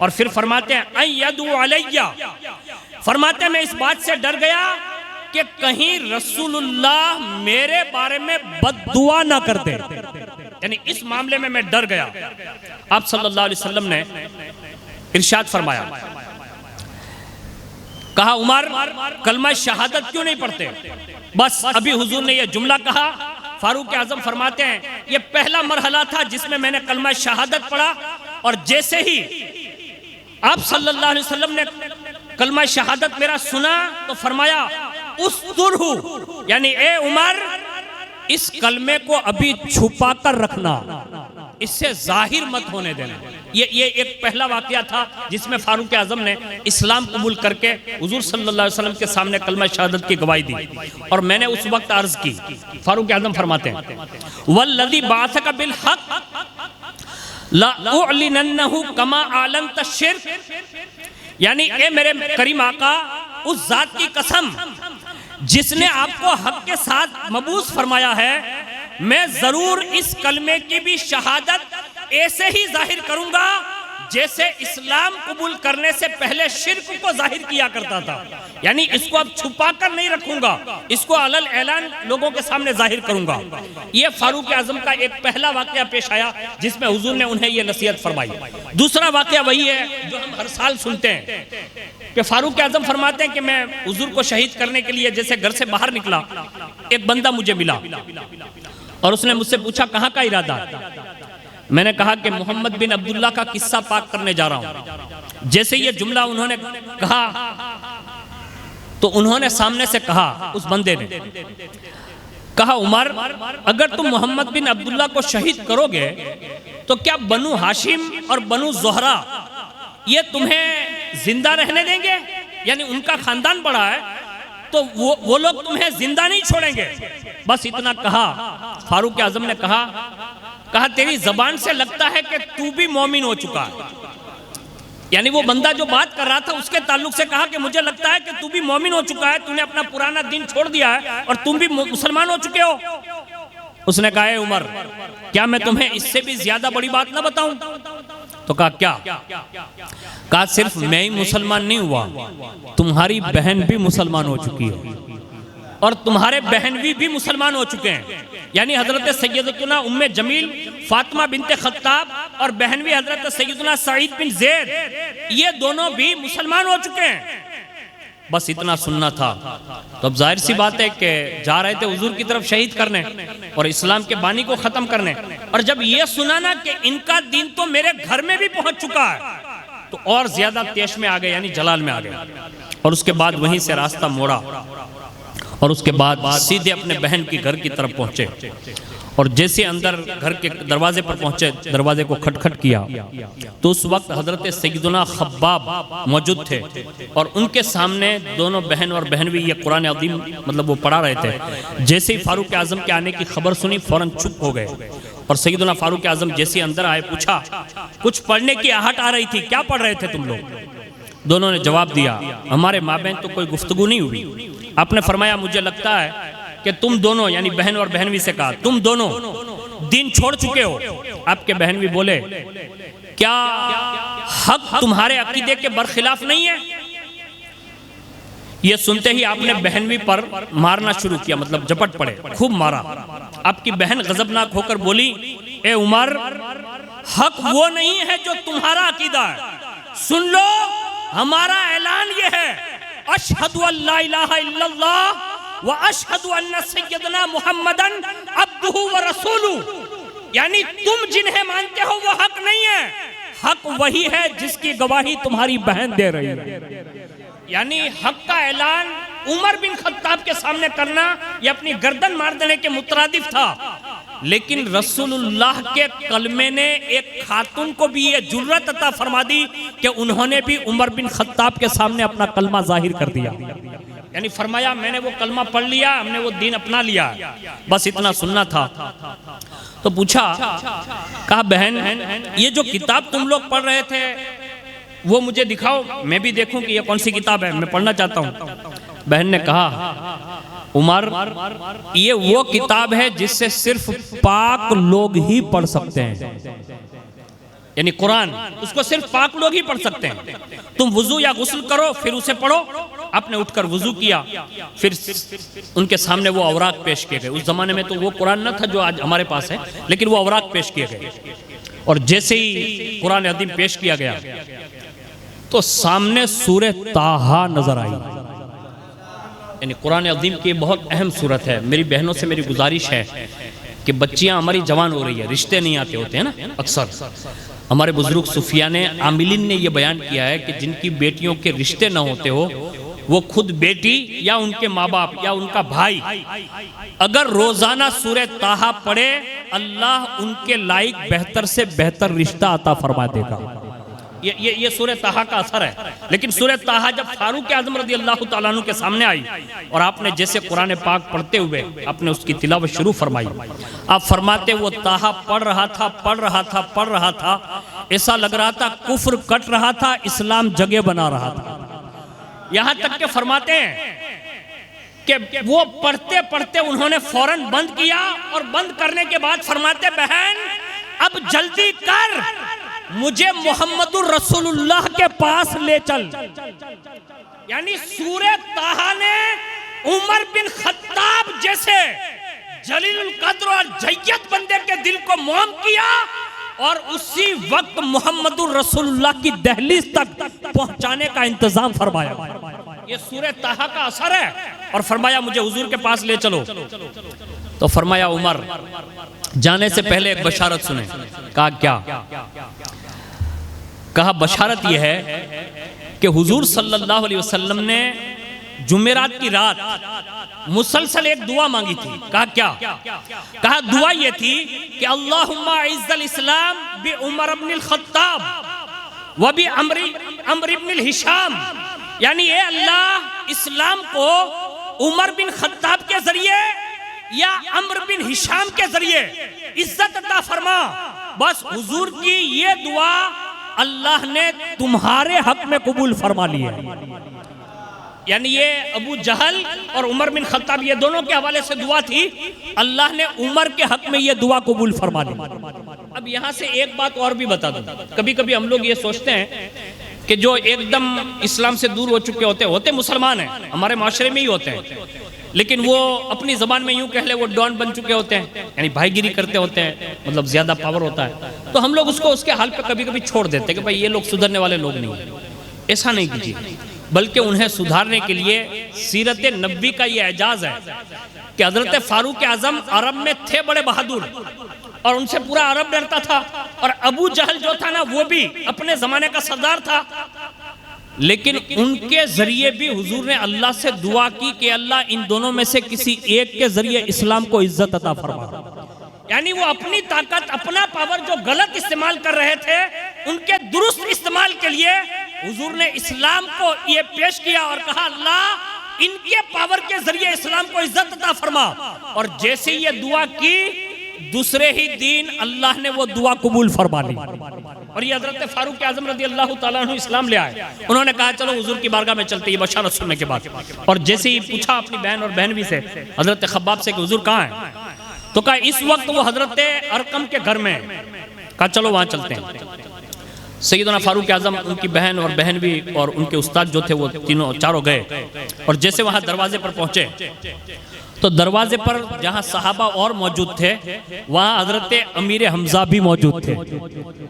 और फिर फरमाते हैं अयदु अलैया, फरमाते हैं मैं इस बात से डर गया कि कहीं रसूलुल्लाह मेरे बारे में बद्दुआ ना कर दे, यानी इस मामले में मैं डर गया। आप सल्लल्लाहु अलैहि वसल्लम ने इरशाद फरमाया, कहा उमर कलमा शहादत क्यों नहीं पढ़ते। बस अभी हुजूर ने यह जुमला कहा, फारूक आजम फरमाते हैं ये पहला मरहला था जिसमें मैंने कलमा शहादत पढ़ा, और जैसे ही आप सल्लल्लाहु अलैहि वसल्लम ने कलमा शहादत मेरा सुना तो फरमाया उस्तुरहु, यानी ए उमर इस कलमे को अभी छुपा कर रखना, इससे जाहिर मत होने देना। ये एक पहला वाकया था जिसमें फारूक आजम ने इस्लाम कबूल करके हुजूर सल्लल्लाहु अलैहि वसल्लम के सामने कलमा शहादत की गवाही दी। और मैंने उस वक्त अर्ज की, फारूक आजम फरमाते हैं वल्लज़ी बाअसका बिल हक़ ला उअलिनन्नहु कमा आलनत शिर्क, यानी ए मेरे करीम आका उस जात की कसम जिसने आपको हक के साथ मबूस फरमाया है, मैं जरूर इस कलमे की भी शहादत ऐसे ही जाहिर करूंगा जैसे इस्लाम कबूल करने से पहले शिर्क को जाहिर किया करता था। यानी इसको अब छुपा कर नहीं रखूंगा, इसको अलल ऐलान लोगों के सामने जाहिर करूंगा। ये फारूक आजम का एक पहला वाकया पेश आया जिसमें हुजूर ने उन्हें ये नसीहत फरमाई। दूसरा वाकया वही है जो हम हर साल सुनते हैं कि फारूक आजम फरमाते हैं कि मैं हुजूर को शहीद करने के लिए जैसे घर से बाहर निकला, एक बंदा मुझे मिला और उसने मुझसे पूछा कहाँ का इरादा। मैंने कहा कि मोहम्मद बिन अब्दुल्ला का किस्सा पाक करने जा रहा हूं। जैसे ये जुमला उन्होंने कहा तो उन्होंने सामने से कहा, उस बंदे ने कहा उमर अगर तुम मोहम्मद बिन अब्दुल्ला को शहीद करोगे तो क्या बनु हाशिम और बनु जोहरा ये तुम्हें जिंदा रहने देंगे, यानी उनका खानदान बड़ा है तो वो लोग तुम्हें जिंदा नहीं छोड़ेंगे। बस इतना कहा। फारूक आजम ने कहा तेरी जबान से लगता है कि तू भी मोमिन हो चुका है। यानी वो बंदा जो बात कर रहा था उसके ताल्लुक से कहा कि मुझे लगता है कि तू भी मोमिन हो चुका है, तूने अपना पुराना दिन छोड़ दिया है और तुम भी मुसलमान हो चुके हो। उसने कहा उमर क्या मैं तुम्हें इससे भी ज्यादा बड़ी बात ना बताऊं? तो कहा क्या? कहा सिर्फ मैं ही मुसलमान नहीं हुआ, तुम्हारी बहन भी मुसलमान हो चुकी है और तुम्हारे बहनवी भी मुसलमान हो चुके हैं। यानी हजरत सैयदतुना उम्मे जमील फातिमा बिनते खत्ताब और बहनवी हजरत सैयदुना सईद बिन ज़ैद, ये दोनों भी मुसलमान हो चुके हैं। बस इतना सुनना था। तो अब जाहिर सी बात है कि जा रहे थे हुजूर की तरफ शहीद करने और इस्लाम के बानी को खत्म करने, और जब ये सुना ना कि इनका दीन तो मेरे घर में भी पहुंच चुका है तो और ज्यादा तेश में आ गए, यानी जलाल में आ गए। और उसके बाद वहीं से रास्ता मोड़ा और उसके बाद सीधे अपने बहन की घर की तरफ पहुंचे और जैसे अंदर घर के दरवाजे पर पहुंचे, दरवाजे को खटखट किया तो उस वक्त हजरत सैयदुना खब्बाब मौजूद थे और उनके सामने दोनों बहन और बहनवी ये कुरान अज़ीम मतलब वो पढ़ा रहे थे। जैसे ही फारूक आजम के आने की खबर सुनी फौरन चुप हो गए और सैयदुना फारूक आजम जैसे अंदर आए पूछा कुछ पढ़ने की आहट आ रही थी, क्या पढ़ रहे थे तुम लोग? दोनों ने जवाब दिया हमारे माबैन तो कोई गुफ्तगू नहीं हुई। आपने फरमाया मुझे लगता है कि तुम दोनों, यानी बहन और बहनवी से कहा, तुम दोनों दिन छोड़ चुके हो। आपके बहनवी बोले क्या हक तुम्हारे अकीदे के बरखिलाफ नहीं है? ये सुनते ही आपने बहनवी पर मारना शुरू किया, मतलब झपट पड़े, खूब मारा। आपकी बहन गजबनाक होकर बोली ए उमर हक वो नहीं है जो तुम्हारा अकीदा है, सुन लो हमारा ऐलान ये है अशहदु अल्ला इलाहा इल्लल्लाह व अशहदु अन्ना सय्यदना मुहम्मदन अब्दुहु व रसूलुहु। यानी तुम जिन्हें मानते हो वो हक नहीं है, हक वही है जिसकी गवाही तुम्हारी बहन दे रही है। यानी हक का ऐलान उमर बिन खत्ताब के सामने करना ये अपनी गर्दन मार देने के मुतरादिफ था, लेकिन रसूलुल्लाह के कलमे ने एक खातून को भी ये जुर्रत अता फरमा दी कि उन्होंने भी उमर बिन खत्ताब के सामने अपना कलमा जाहिर कर दिया। यानी फरमाया मैंने वो कलमा पढ़ लिया, हमने वो दीन अपना लिया। बस इतना सुनना था। तो पूछा, कहा बहन ये जो किताब तुम लोग पढ़ रहे थे वो मुझे दिखाओ, मैं भी देखूं कि ये कौन सी किताब है, मैं पढ़ना चाहता हूं। बहन ने कहा उमर ये वो किताब है जिससे सिर्फ पाक लोग ही पढ़ सकते हैं, यानी कुरान, उसको सिर्फ पाक लोग ही पढ़ सकते हैं। तुम वुजू या गुस्ल करो फिर उसे पढ़ो। आपने उठकर वुजू किया, फिर उनके सामने वो औराक पेश किए गए। उस जमाने में तो वो कुरान न था जो आज हमारे पास है, लेकिन वो औराक पेश किए गए और जैसे ही कुरान अज़ीम पेश किया गया तो सामने सूरह ताहा नजर आई। यानी कुरान अज़ीम की बहुत अहम सूरत है। मेरी बहनों से मेरी गुजारिश है कि बच्चियां हमारी जवान हो रही है, रिश्ते नहीं आते होते हैं ना अक्सर। हमारे बुजुर्ग सूफिया ने, आमिलीन ने यह बयान किया है कि जिनकी बेटियों के रिश्ते न होते हो, वो खुद बेटी या उनके माँ बाप या उनका भाई अगर रोजाना सूरह ताहा पढ़े, अल्लाह उनके लायक बेहतर से बेहतर रिश्ता अता फरमा देगा। ये सूरह ताहा का असर है। लेकिन सूरह ताहा जब फारूक आजम रज़ी अल्लाह तआला अन्हु के सामने आई और आपने जैसे कुरान पाक पढ़ते हुए आपने उसकी तिलावत शुरू फरमाई, आप फरमाते वो ताहा पढ़ रहा था, ऐसा लग रहा था कुफ्र कट रहा था, इस्लाम जगह बना रहा था। यहां तक के फरमाते हैं कि वो पढ़ते पढ़ते उन्होंने फौरन बंद किया और बंद करने के बाद फरमाते बहन अब जल्दी कर, मुझे मोहम्मदुर रसूलुल्लाह के पास ले चल। यानी सूरह ताहा ने उमर बिन खत्ताब जैसे जलीलुल कद्र और जय्यत बंदे के दिल को मोम किया और उसी वक्त मोहम्मदुर रसूलुल्लाह की दहलीज तक पहुंचाने का इंतजाम फरमाया। ये सूरह ताहा का असर है। और फरमाया मुझे हुजूर के पास ले चलो। तो फरमाया उमर जाने से पहले एक बशारत सुने। कहा क्या? कहा बशारत यह है कि हुजूर सल्लल्लाहु अलैहि वसल्लम ने जुमेरात की रात मुसलसल एक दुआ मांगी थी। कहा क्या? कहा दुआ ये थी कि अल्लाहुम्मा इज़्ज़ल इस्लाम बि उमर इब्नुल खत्ताब व बि अम्र इब्नुल हिशाम। यानी ये अल्लाह इस्लाम को उमर बिन खत्ताब के जरिए या अम्र बिन हिशाम के जरिए इज्जत अता फरमा। बस हुजूर की ये दुआ अल्लाह ने तुम्हारे हक में कबूल फरमा ली है। यानी ये अबू जहल और उमर बिन खत्ताब ये दोनों के हवाले से दुआ थी, अल्लाह ने उमर के हक में ये दुआ कबूल फरमा ली। अब यहाँ से एक बात और भी बता दूं, कभी कभी हम लोग ये सोचते हैं कि जो एकदम इस्लाम से दूर हो चुके होते मुसलमान हैं, हमारे माशरे में ही होते हैं, लेकिन वो अपनी जबान में यूं कह ले वो डॉन बन चुके होते हैं, यानी भाईगिरी करते होते हैं, मतलब ज्यादा पावर होता है, तो हम लोग उसको उसके हाल पे कभी कभी छोड़ देते हैं कि भाई ये लोग सुधरने वाले लोग नहीं हैं। ऐसा नहीं कीजिए, बल्कि उन्हें सुधारने के लिए सीरत नबी का ये एजाज है कि हजरत फारूक आजम अरब में थे बड़े बहादुर और उनसे पूरा अरब डरता था, और अबू जहल जो था ना वो भी अपने जमाने का सरदार था, लेकिन उनके जरिए भी हुजूर ने अल्लाह से दुआ की कि अल्लाह इन दोनों में से किसी एक के जरिए इस्लाम को इज्जत अता फरमा। यानी वो अपनी ताकत, अपना पावर जो गलत इस्तेमाल कर रहे थे, उनके दुरुस्त इस्तेमाल के लिए हुजूर ने इस्लाम को ये पेश किया और कहा अल्लाह इनके पावर के जरिए इस्लाम को इज्जत अता फरमा। और जैसे ये दुआ की, दूसरे ही दिन अल्लाह ने वो दुआ कबूल फरमा ली और ये हजरत फारूक आजम रज़ी अल्लाह तआला अन्हु इस्लाम ले आए। उन्होंने कहा चलो हुजूर की बारगाह में चलते, ये बशारत सुनने के बाद। और जैसे ही पूछा अपनी बहन और बहनवी से, हजरत खब्बाब से कि हुजूर कहाँ हैं, तो कहा इस वक्त वो हजरत अरकम के घर में। कहा चलो वहां चलते हैं। सैयदना फारूक आजम, उनकी बहन और बहनवी और उनके उस्ताद जो थे वो तीनों चारों गए, और जैसे वहां दरवाजे पर पहुंचे तो दरवाजे पर जहां सहाबा और मौजूद थे वहां हजरत अमीर हमजा भी मौजूद थे।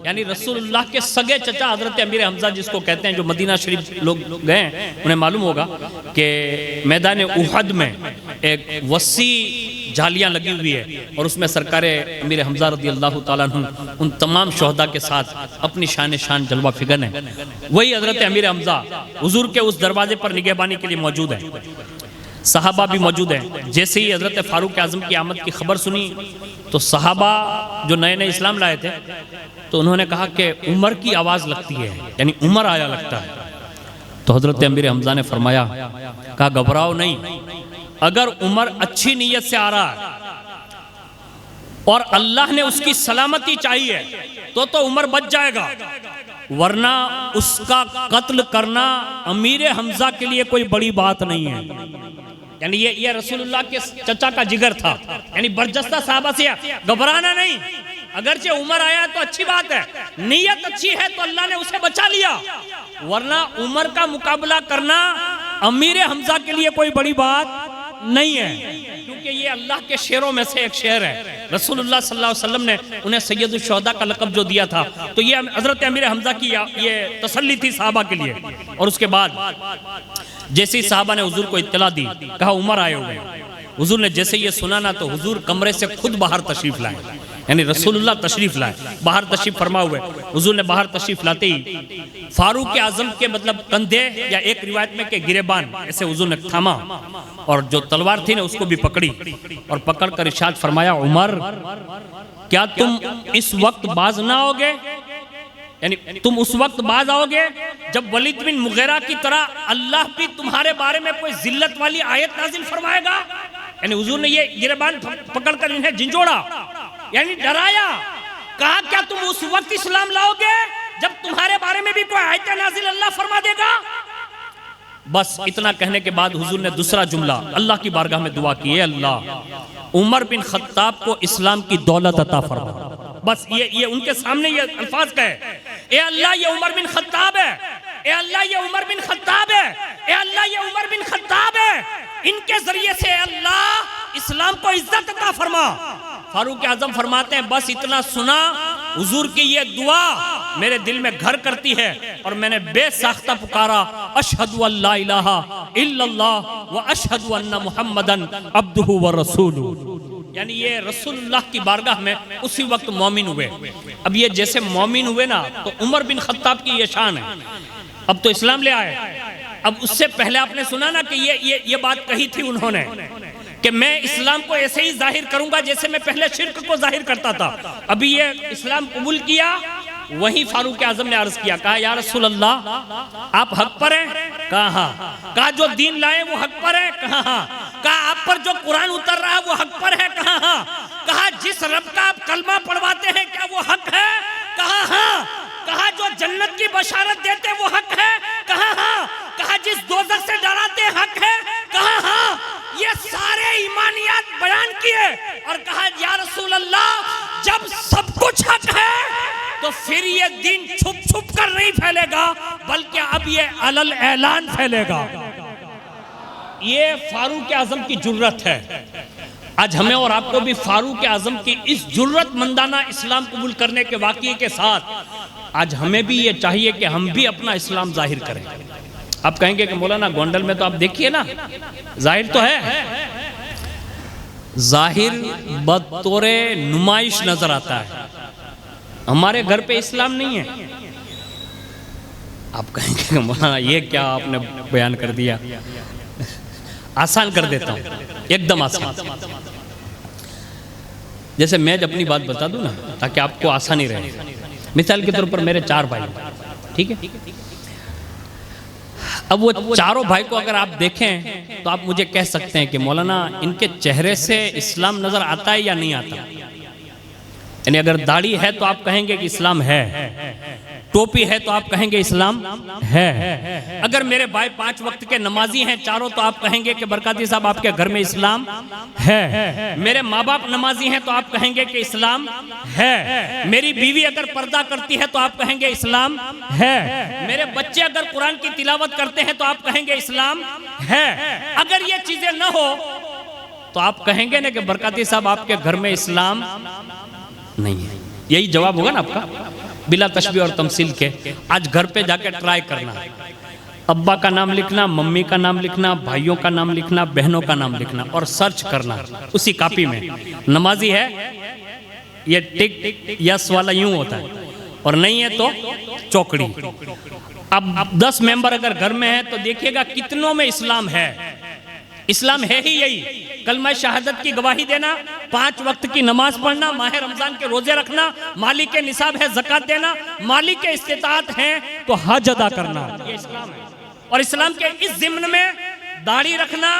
यानी रसूलुल्लाह के सगे चचा हजरत अमीर हमजा जिसको कहते हैं, जो मदीना शरीफ लोग गए उन्हें मालूम होगा कि मैदान उहद में एक वसी जालियां लगी हुई है और उसमें सरकार अमीर हमजा रज़ी अल्लाह तआला अन्हु उन तमाम शोहदा के साथ अपनी शान जलवा फिगन है। वही हजरत अमीर हमजा हुजूर के उस दरवाजे पर निगहबानी के लिए मौजूद है। सहाबा भी मौजूद है। जैसे ही हजरत फारूक आजम की आमद की खबर सुनी तो सहाबा जो नए नए इस्लाम लाए थे तो उन्होंने कहा कि उमर की आवाज़ लगती है, यानी उमर आया लगता है। तो हजरत अमीर हमजा ने फरमाया, कहा घबराओ नहीं, अगर उमर अच्छी नीयत से आ रहा है और अल्लाह ने उसकी सलामती चाहिए तो उमर बच जाएगा, वरना उसका कत्ल करना अमीर हमजा के लिए कोई बड़ी बात नहीं है। यानी ये रसूलुल्लाह के चचा का जिगर था, यानी बरजस्ता साहबा से घबराना नहीं, अगरचे उमर आया तो अच्छी बात है, नीयत अच्छी है तो अल्लाह ने उसे बचा लिया, वरना उमर का मुकाबला करना अमीर हमजा के लिए कोई बड़ी बात नहीं है, क्योंकि ये अल्लाह के शेरों में से एक शेर है। रसूलुल्लाह सल्लल्लाहु अलैहि वसल्लम ने उन्हें सैयदुल शुहदा का लक़ब जो दिया था, तो ये हज़रत अमीर हमज़ा की ये तसल्ली थी साहबा के लिए। और उसके बाद जैसे ही साहबा ने हुजूर को इत्तला दी, कहा उमर आए हुए हैं। हुजूर ने जैसे ये सुना ना, तो हुजूर कमरे से खुद बाहर तशरीफ लाए, यानी रसूलुल्लाह तशरीफ लाए, बाहर तशरीफ फरमा हुए। हुजूर ने बाहर तशरीफ लाते ही फारूक आजम के मतलब कंधे, या एक रिवायत में के गिरेबान ऐसे हुजूर ने थामा, और जो तलवार थी ना उसको भी पकड़ी, और पकड़ कर इरशाद फरमाया, उमर क्या तुम इस वक्त बाज ना आओगे, यानी तुम उस वक्त बाज आओगे जब वलीद बिन मुगीरा की तरह अल्लाह भी तुम्हारे बारे में कोई जिल्लत वाली आयत नाजिल फरमाएगा। यानी हुजूर ने ये गिरबान पकड़कर इन्हें झिंझोड़ा, यानी डराया। कहा क्या तुम उस वक्त इस्लाम लाओगे जब तुम्हारे बारे में भी कोई आयत नाजिल अल्लाह फरमा देगा। बस इतना कहने के बाद हुजूर ने दूसरा जुमला अल्लाह की बारगाह में दुआ की, अल्लाह उमर बिन खत्ताब को इस्लाम की दौलत अता फरमा। बस ये उनके सामने ये अल्फाज कहे, ए अल्लाह ये उमर बिन खत्ताब है, ए अल्लाह ये उमर बिन खत्ताब है, ए अल्लाह ये उमर बिन खत्ताब है, इनके जरिए से अल्लाह इस्लाम को इज्जत अता फरमा। फारूक आजम फरमाते हैं बस इतना सुना, हुजूर की ये दुआ मेरे दिल में घर करती है, और मैंने बेसाख्ता पुकारा, अशहदु अल्ला इलाहा इल्लल्लाह व अशहदु अन्ना मुहम्मदन अब्दुहु व रसूलुहु। यानी ये रसूलुल्लाह की बारगाह में उसी वक्त मोमिन हुए। अब ये जैसे मोमिन हुए ना, तो उमर बिन खत्ताब की ये शान है, अब तो इस्लाम ले आए। अब उससे पहले आपने सुना ना कि ये बात कही थी उन्होंने कि मैं इस्लाम को ऐसे ही जाहिर करूंगा जैसे मैं पहले शिर्क को जाहिर करता था। अभी ये इस्लाम कबूल किया, वही फारूक आजम ने अर्ज किया, कहा या रसूल अल्लाह आप हक पर हैं, कहा जो दीन लाए वो हक पर है, कहा आप पर जो कुरान उतर रहा है वो हक पर है, कहा जिस रब का आप कलमा पढ़वाते हैं क्या वो हक है, कहा जो जन्नत की बशारत देते वो हक है, कहा जिस दोज़ख से डराते हक है, कहा ये सारे ईमानियात बयान किए, और कहा या रसूल अल्लाह जब सब कुछ हक है तो फिर ये दीन छुप छुप कर नहीं फैलेगा, बल्कि अब ये अलल ऐलान फैलेगा। ये फारूक आजम की जुर्रत है। आज हमें और आपको भी फारूक आजम की इस जुर्रतमंदाना इस्लाम कबूल करने के वाक़ये के साथ आज हमें भी ये चाहिए कि हम भी अपना इस्लाम जाहिर करें। आप कहेंगे कि मौलाना गोंडल में तो आप देखिए ना, जाहिर तो है, जाहिर बतौरे नुमाइश नजर आता है, हमारे घर पे इस्लाम नहीं है। आप कहेंगे कि मौलाना ये क्या आपने बयान कर दिया। आसान कर देता हूँ, एकदम आसान। जैसे मैं जब अपनी बात बता दूं ना, ताकि आपको आसानी रहे। मिसाल के तौर पर मेरे 4 भाई, ठीक है। अब वो चारों भाई को अगर आप देखें तो आप मुझे कह सकते हैं कि मौलाना इनके चेहरे से इस्लाम नजर आता है या नहीं आता। यानी अगर दाढ़ी है तो आप कहेंगे कि इस्लाम है, टोपी है तो आप कहेंगे इस्लाम है। अगर मेरे भाई 5 वक्त के नमाजी हैं चारों, तो आप कहेंगे कि बरकाती साहब आपके घर में इस्लाम है। मेरे माँ बाप नमाजी हैं तो आप कहेंगे कि इस्लाम है। मेरी बीवी अगर पर्दा करती है तो आप कहेंगे इस्लाम है। मेरे बच्चे अगर कुरान की तिलावत करते हैं तो आप कहेंगे इस्लाम है। अगर ये चीजें न हो तो आप कहेंगे ना कि बरकाती साहब आपके घर में इस्लाम नहीं है। यही जवाब होगा ना आपका, बिला तशबीह और तमसील के। आज घर पे जाके ट्राई करना, अब्बा का नाम लिखना, मम्मी का नाम लिखना, भाइयों का नाम लिखना, बहनों का नाम लिखना, और सर्च करना उसी कॉपी में। नमाजी है ये टिक यस वाला यूं होता है, और नहीं है तो चौकड़ी। अब 10 मेंबर अगर घर में है तो देखिएगा कितनों में इस्लाम है। इस्लाम है ही यही, कलमा शहादत की गवाही देना, 5 वक्त की नमाज पढ़ना, माह रमजान के रोजे रखना, मालिक के निसाब है ज़कात देना, मालिक के इस्तिताअत है तो हज अदा करना, ये इस्लाम है। और इस्लाम के इस ज़िम्न में दाढ़ी रखना,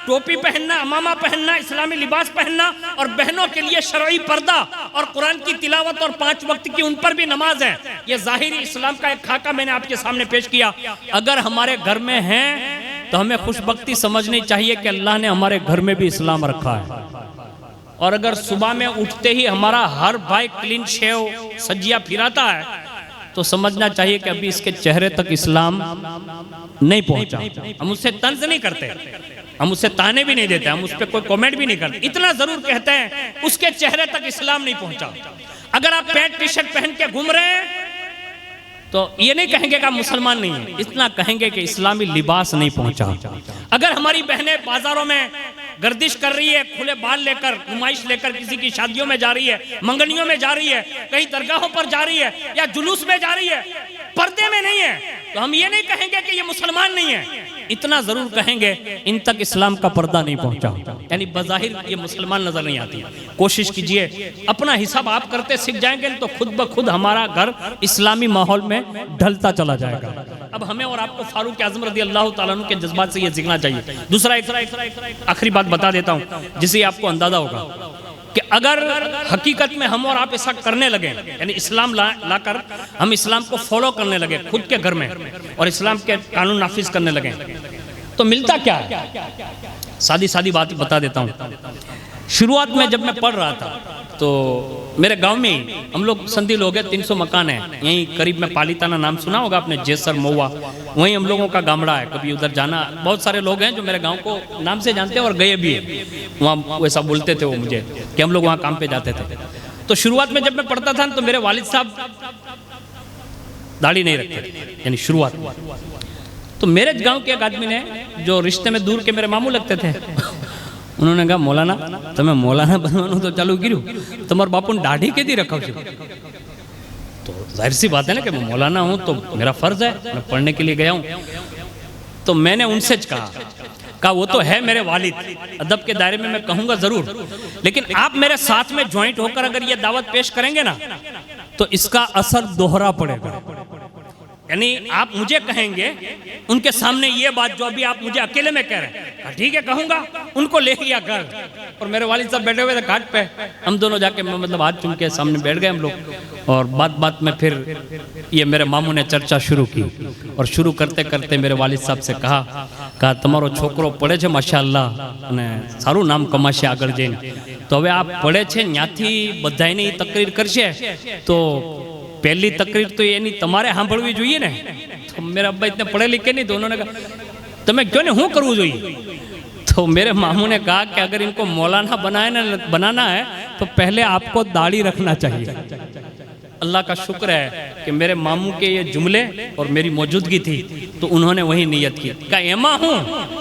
टोपी पहनना, अमामा पहनना, इस्लामी लिबास पहनना, और बहनों के लिए शरई पर्दा और कुरान की तिलावत और 5 वक्त की उन पर भी नमाज है। ये ज़ाहिरी इस्लाम का एक खाका मैंने आपके सामने पेश किया। अगर हमारे घर में हैं तो हमें खुशबख्ती समझनी चाहिए कि अल्लाह ने हमारे घर में भी इस्लाम रखा है। और अगर सुबह में उठते ही हमारा हर भाई क्लीन शेव सजिया फिराता है तो समझना चाहिए कि अभी इसके चेहरे तक इस्लाम नहीं पहुंचा। हम उससे तंज नहीं करते, हम उससे ताने भी नहीं देते, हम उस पर कोई कमेंट भी नहीं करते, इतना जरूर कहते हैं उसके चेहरे तक इस्लाम नहीं पहुंचा। अगर आप पैंट टी शर्ट पहन के घूम रहे हैं तो ये नहीं कहेंगे कि आप मुसलमान नहीं है, इतना कहेंगे कि इस्लामी लिबास नहीं पहुंचा। अगर हमारी बहनें बाजारों में गर्दिश कर रही है, खुले बाल लेकर, नुमाइश लेकर, किसी की शादियों में जा रही है, मंगनियों में जा रही है, कहीं दरगाहों पर जा रही है या जुलूस में जा रही है, पर्दे में नहीं है, तो हम ये नहीं कहेंगे कि ये मुसलमान नहीं है, इतना जरूर कहेंगे इन तक इस्लाम का पर्दा नहीं पहुंचा, यानी बज़ाहिर ये मुसलमान नजर नहीं आती। कोशिश कीजिए, अपना हिसाब आप करते सीख जाएंगे तो खुद ब खुद हमारा घर इस्लामी माहौल में ढलता चला जाएगा। अब हमें और आपको फारूक आज़म रज़ी अल्लाह ताला अन्हु के जज्बात से ये सीखना चाहिए। दूसरा एक आखिरी बात बता देता हूँ जिससे आपको अंदाजा होगा कि अगर हकीकत में हम और आप ऐसा करने लगे, यानी इस्लाम लाकर हम इस्लाम को फॉलो करने लगे खुद के घर में और इस्लाम के कानून नाफिज करने लगे, तो मिलता क्या है? सादी सादी बात बता देता हूँ। शुरुआत में जब मैं पढ़ रहा था तो मेरे गांव में हम लोग संधी लोग हैं, 300 मकान है यहीं करीब में, पालीताना नाम सुना होगा आपने, जेसर महुआ, वहीं हम लोगों का गामड़ा है। कभी उधर जाना, बहुत सारे लोग हैं जो मेरे गांव को नाम से जानते हैं और गए भी हैं वहाँ, वैसा बोलते थे वो मुझे कि हम लोग वहाँ काम पे जाते थे। तो शुरुआत में जब मैं पढ़ता था तो मेरे वालिद साहब दाढ़ी नहीं रखते, यानी शुरुआत में। तो मेरे गाँव के एक आदमी ने, जो रिश्ते में दूर के मेरे मामू लगते थे, उन्होंने कहा मौलाना तमें मौलाना बनवानुं तो चालू कर्युं, तमारा बापू ने दाढ़ी केदी रखावशो? तो जाहिर सी बात है ना कि मैं मौलाना हूं तो मेरा फर्ज है, मैं पढ़ने के लिए गया हूं। तो मैंने उनसे कहा वो तो है मेरे वालिद, अदब के दायरे में मैं कहूंगा जरूर, लेकिन आप मेरे साथ में ज्वाइंट होकर अगर ये दावत पेश करेंगे ना तो इसका असर दोहरा पड़ेगा। यानी आप मुझे कहेंगे उनके सामने ये बात जो अभी आप मुझे अकेले में कह रहे हैं, ठीक है कहूंगा, उनको ले गया घर और मेरे वालिद साहब बैठे हुए थे घाट पे, हम दोनों जाके मतलब हाथ चूम के सामने बैठ गए हम लोग, और बात में फिर ये मेरे मामू ने चर्चा शुरू की और शुरू करते करते मेरे वालिद साहब से कहा तमारो छोकरो पढ़े छे माशाअल्लाह ने सारू नाम कमाशे आगळ जईने, तो हवे आप पढ़े छे न्याथी बधाईने तकरीर करशे तो पहली तकरीर तो ये तमारे सांभळवी जोईए ने। तो मेरे अब्बा इतने पढ़े लिखे नहीं, तो उन्होंने कहा तमे क्यों ने हूँ करवू जोईए? तो मेरे मामू ने कहा कि अगर इनको मौलाना बनाना है तो पहले आपको दाढ़ी रखना चाहिए। अल्लाह का शुक्र है कि मेरे मामू के ये जुमले और मेरी मौजूदगी थी तो उन्होंने वही नियत की, कहा एमा हूँ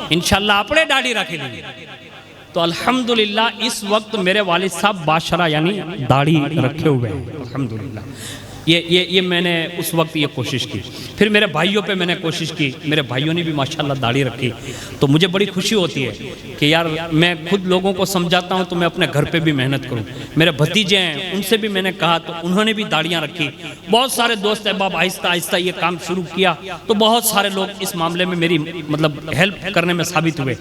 इंशाल्लाह आपने दाढ़ी रखी ली। तो अल्हम्दुलिल्लाह इस वक्त मेरे वालिद साहब बाशरा यानी दाढ़ी रखे हुए हैं, अल्हम्दुलिल्लाह। ये मैंने उस वक्त ये कोशिश की। फिर मेरे भाइयों पे मैंने कोशिश की, मेरे भाइयों ने भी माशाल्लाह दाढ़ी रखी, तो मुझे बड़ी खुशी होती है कि यार मैं खुद लोगों को समझाता हूँ तो मैं अपने घर पे भी मेहनत करूँ। मेरे भतीजे हैं उनसे भी मैंने कहा तो उन्होंने भी दाढ़ियाँ रखी। बहुत सारे दोस्त अहबाब आहिस्ता आहिस्ता ये काम शुरू किया तो बहुत सारे लोग इस मामले में मेरी मतलब हेल्प करने में साबित हुए।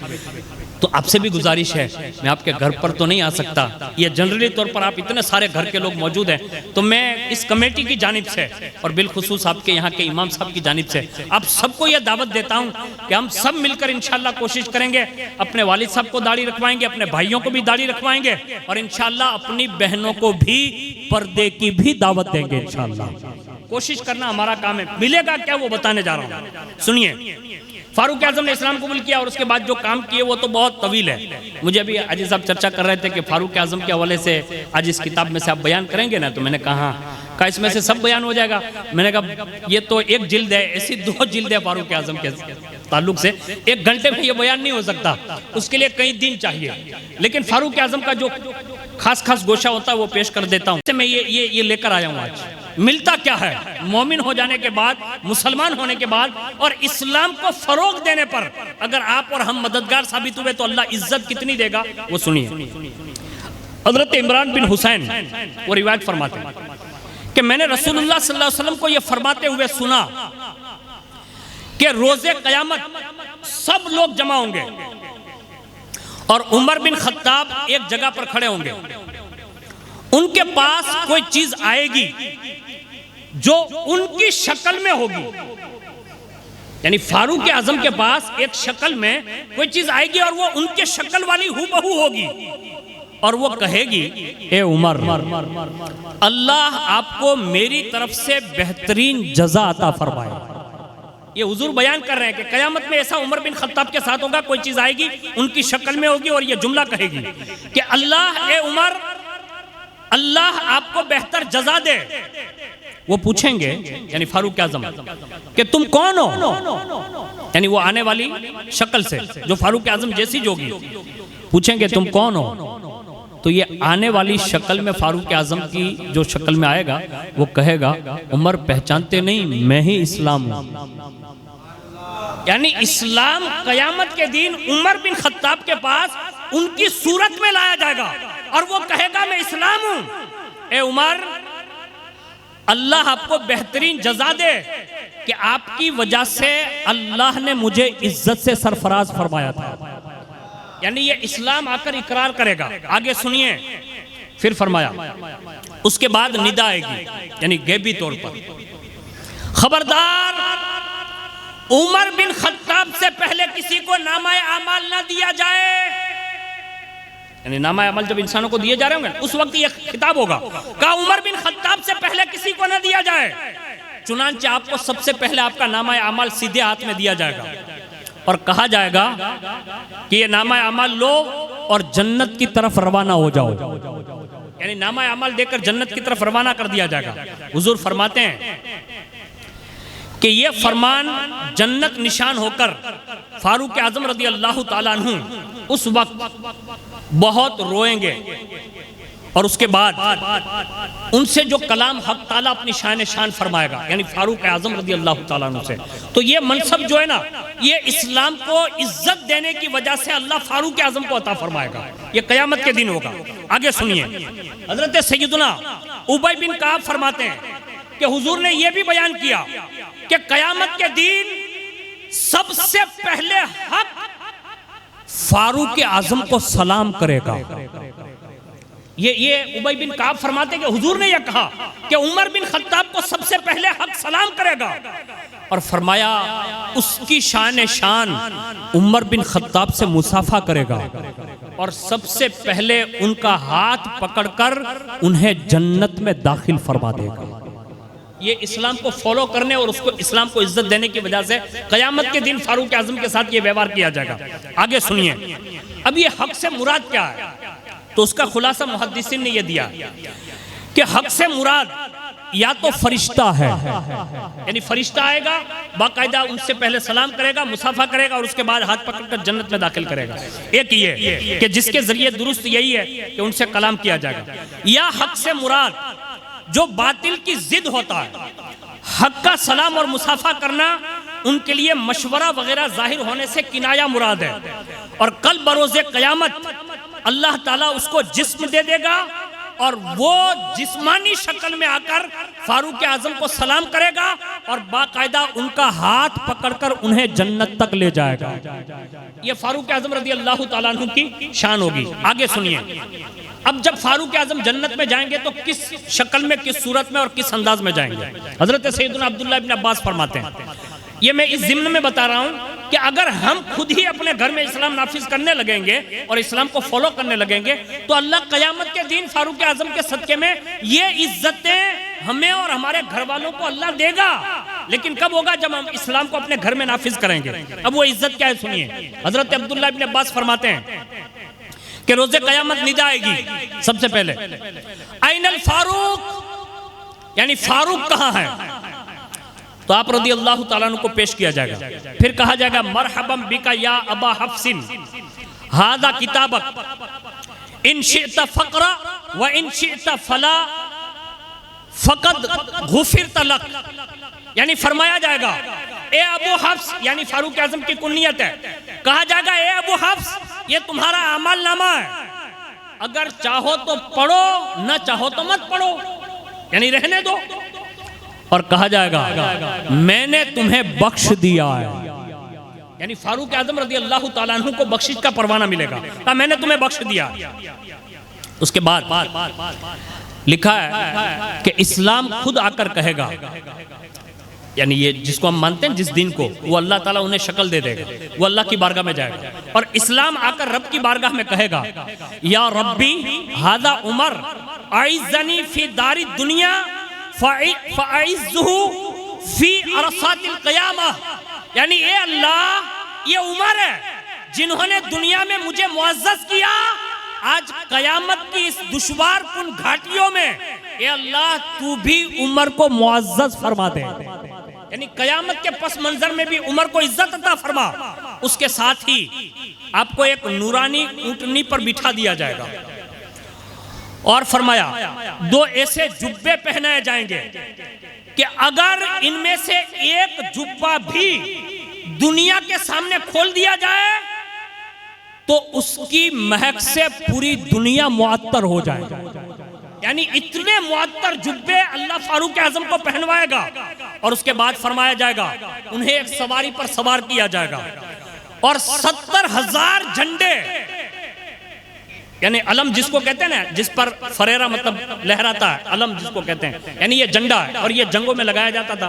तो आपसे भी गुजारिश है, मैं आपके घर पर तो नहीं आ सकता, ये जनरली तौर पर आप इतने सारे घर के लोग मौजूद हैं, तो मैं इस कमेटी की जानिब से और बिलखुसूस आपके यहाँ के इमाम साहब की जानिब से आप सबको यह दावत देता हूँ कि हम सब मिलकर इंशाल्लाह कोशिश करेंगे, अपने वालिद साहब को दाढ़ी रखवाएंगे, अपने भाइयों को भी दाढ़ी रखवाएंगे और इंशाल्लाह अपनी बहनों को भी पर्दे की भी दावत देंगे इंशाल्लाह। कोशिश करना हमारा काम है, मिलेगा क्या वो बताने जा रहा हूँ। सुनिए, फारूक आजम ने इस्लाम कबूल किया और उसके बाद जो काम किए वो तो बहुत तवील है। मुझे अभी अजी साहब चर्चा कर रहे थे कि फारूक आजम के हवाले से आज इस किताब में से आप बयान करेंगे ना, तो मैंने कहा इसमें से सब बयान हो जाएगा। मैंने कहा ये तो एक जिल्द है, ऐसी 2 जिल्द है फारूक आजम के ताल्लुक से, 1 घंटे में ये बयान नहीं हो सकता, उसके लिए कई दिन चाहिए। लेकिन फारूक आजम का जो खास गोशा होता है वो पेश कर देता हूँ। मैं ये लेकर आया हूँ आज। मिलता क्या है मोमिन हो जाने के बाद, मुसलमान होने के बाद और इस्लाम को फरोग देने पर अगर आप और हम मददगार साबित हुए तो अल्लाह इज्जत कितनी देगा वो सुनिए। हजरत इमरान बिन हुसैन वो रिवायत फरमाते हैं कि मैंने रसूलुल्लाह सल्लल्लाहु अलैहि वसल्लम को ये फरमाते हुए सुना कि रोजे कयामत सब लोग जमा होंगे और उमर बिन खत्ताब एक जगह पर खड़े होंगे, उनके पास कोई चीज आएगी जो उनकी शक्ल में होगी, यानी फारूक आजम के पास एक शक्ल में कोई चीज आएगी और वो उनके शक्ल वाली हूबहू होगी। और वो कहेगी, ए उमर, अल्लाह आपको मेरी तरफ से बेहतरीन जज़ा अता फरमाए। ये हुजूर बयान कर रहे हैं कि कयामत में ऐसा उमर बिन खत्ताब के साथ होगा, कोई चीज आएगी उनकी शक्ल में होगी और ये जुमला कहेगी कि अल्लाह, ए उमर, अल्लाह आपको बेहतर जज़ा दे। वो पूछेंगे, यानी फारूक आजम, कि तुम कौन हो, यानी वो आने वाली शक्ल से जो फारूक आजम जैसी जोगी, पूछेंगे तुम कौन हो। तो ये आने वाली शक्ल में फारूक आजम की जो शक्ल में आएगा वो कहेगा, उमर पहचानते नहीं, मैं ही इस्लाम हूं। यानी इस्लाम कयामत के दिन उमर बिन खत्ताब के पास उनकी सूरत में लाया जाएगा और वो कहेगा मैं इस्लाम हूं। ए उमर, अल्लाह आपको बेहतरीन जज़ा दे कि आपकी वजह से अल्लाह ने मुझे इज्जत से सरफराज फरमाया था। यानी ये इस्लाम आकर इकरार करेगा। आगे सुनिए, फिर फरमाया, उसके बाद निदा आएगी, यानी गैबी तौर पर, खबरदार, उमर बिन खत्ताब से पहले किसी को नामाए आमाल ना दिया जाए। यानी नामाए अमल जब इंसानों को दिए जा रहे होंगे उस वक्त ये खिताब होगा, कहा उमर बिन खत्ताब से पहले किसी को ना दिया जाए। चुनांचे आपको सबसे पहले आपका नामाए आमाल सीधे हाथ में दिया जाएगा और कहा जाएगा कि ये नामा अमाल लो और जन्नत की तरफ रवाना हो जाओ। यानी नामा अमाल देकर जन्नत की तरफ रवाना कर दिया जाएगा। हुजूर फरमाते हैं कि ये फरमान जन्नत निशान होकर फारूक आजम रदी अल्लाह ताला अन्हु उस वक्त बहुत रोएंगे और उसके बाद उनसे जो कलाम हक ताला अपनी शान शान फरमाएगा, यानी फारूक आजम रदी अल्लाह ताला अन्हु से। तो ये मनसब जो है ना, ये इस्लाम को इज्जत देने की वजह से अल्लाह फारूक आजम को अता फरमाएगा। ये कयामत के दिन होगा। आगे सुनिए, हजरत सैयदना उबय बिन काब फरमाते हैं कि हुजूर ने यह भी बयान किया कि कयामत के दिन सबसे पहले हक फारूक आजम को सलाम करेगा। ये उबय बिन काब फरमाते कि हुजूर ने यह कहा कि उमर बिन खत्ताब को सबसे पहले हक सलाम करेगा और फरमाया उसकी शान शान उमर बिन खत्ताब से मुसाफा करेगा और सबसे पहले उनका हाथ पकड़कर उन्हें जन्नत में दाखिल फरमा देगा। ये इस्लाम को फॉलो करने और उसको इस्लाम को इज्जत देने की वजह से कयामत के दिन फारूक आजम के साथ ये व्यवहार किया जाएगा। आगे सुनिए, अब ये हक से मुराद क्या है? तो उसका खुलासा मुहद्दिसीन ने यह दिया कि हक से मुराद या तो फरिश्ता है, यानी फरिश्ता आएगा, बाकायदा उनसे पहले सलाम करेगा, मुसाफा करेगा और उसके बाद हाथ पकड़कर जन्नत में दाखिल करेगा। एक ये कि जिसके जरिए दुरुस्त यही है कि उनसे कलाम किया जाएगा। या हक से मुराद जो बातिल की जिद होता है, हक का सलाम और मुसाफा करना उनके लिए मशवरा वगैरह जाहिर होने से किनाया मुराद है और कल बरोज़े क़यामत अल्लाह ताला उसको जिस्म दे देगा और वो जिस्मानी शक्ल में आकर फारूक आजम को सलाम करेगा और बाकायदा उनका हाथ पकड़कर उन्हें जन्नत तक ले जाएगा। ये फारूक आजम रज़ी अल्लाह ताला अन्हु की शान होगी। आगे सुनिए, अब जब फारूक आजम जन्नत में जाएंगे तो किस शक्ल में, किस सूरत में और किस अंदाज में जाएंगे? हजरत सैयदना अब्दुल्लाह इब्न अब्बास फरमाते हैं, ये मैं इस ज़िम्न में बता रहा हूँ कि अगर हम खुद ही अपने घर में इस्लाम नाफिज करने लगेंगे और इस्लाम को फॉलो करने लगेंगे तो अल्लाह क़यामत के दिन फारूक आजम के सदक़े में ये इज्जतें हमें और हमारे घर वालों को अल्लाह देगा। लेकिन कब होगा? जब हम इस्लाम को अपने घर में नाफिज करेंगे। अब वो इज्जत क्या है सुनिए। हजरत अब्दुल्लाह इब्न अब्बास फरमाते हैं कि रोज़े क़यामत निदा आएगी, सबसे पहले ऐनल फारूक, यानी फारूक कहाँ है? तो आप रज़ी अल्लाह ताला अन्हु को पेश किया जाएगा। फिर कहा जाएगा मरहबम बिका या अबा हफ्सिन हादा किताबक इन शिअत फक़रा व इन शिअत फला फ़क़द गुफ़िरत लक। यानी फरमाया जाएगा ए अबू हफ्स, यानी फारूक आजम की कुन्नियत है, कहा जाएगा ए अबू हफ्स ये तुम्हारा अमल नामा है, अगर चाहो तो पढ़ो, न चाहो तो मत पढ़ो, यानी रहने दो। और कहा जाएगा मैंने तुम्हें बख्श दिया है, यानी फारूक आजम रज़ी अल्लाह ताला अन्हु को बख्शिश का परवाना मिलेगा, कहा मैंने तुम्हें बख्श दिया। उसके बाद लिखा है कि इस्लाम खुद आकर कहेगा, यानी ये जिसको हम मानते हैं जिस दिन को, वो अल्लाह ताला उन्हें शक्ल दे देगा, वो अल्लाह की बारगाह में जाएगा और इस्लाम आकर रब की बारगाह में कहेगा, या रब्बी हादा उमर आइज़नी फी दारी दुनिया फ़अइज़्ज़ुहु फी अरसातिल क़यामा। यानी ए अल्लाह, ये उमर है जिन्होंने दुनिया में मुझे मुअज़्ज़ज़ किया, आज कयामत की इस दुश्वार कुन घाटियों में ए अल्लाह तू भी उमर को मुअज़्ज़ज़ फरमा दे। यानी कयामत के पस मंजर में भी उमर को इज्जत अता फरमा। उसके साथ ही आपको एक नूरानी ऊंटनी पर बिठा दिया जाएगा और फरमाया 2 ऐसे जुब्बे पहनाए जाएंगे कि अगर इनमें से एक जुब्बा भी दुनिया के सामने खोल दिया जाए तो उसकी महक से पूरी दुनिया मुअत्तर हो जाएगा। यानी इतने मुअत्तर जुब्बे अल्लाह फारूक आजम को पहनवाएगा और उसके बाद फरमाया जाएगा उन्हें एक सवारी पर सवार किया जाएगा और 70,000 झंडे, यानी अलम जिसको कहते हैं ना, जिस पर फरेरा मतलब लहराता है, अलम जिसको कहते हैं, यानी ये झंडा है और ये जंगों में लगाया जाता था,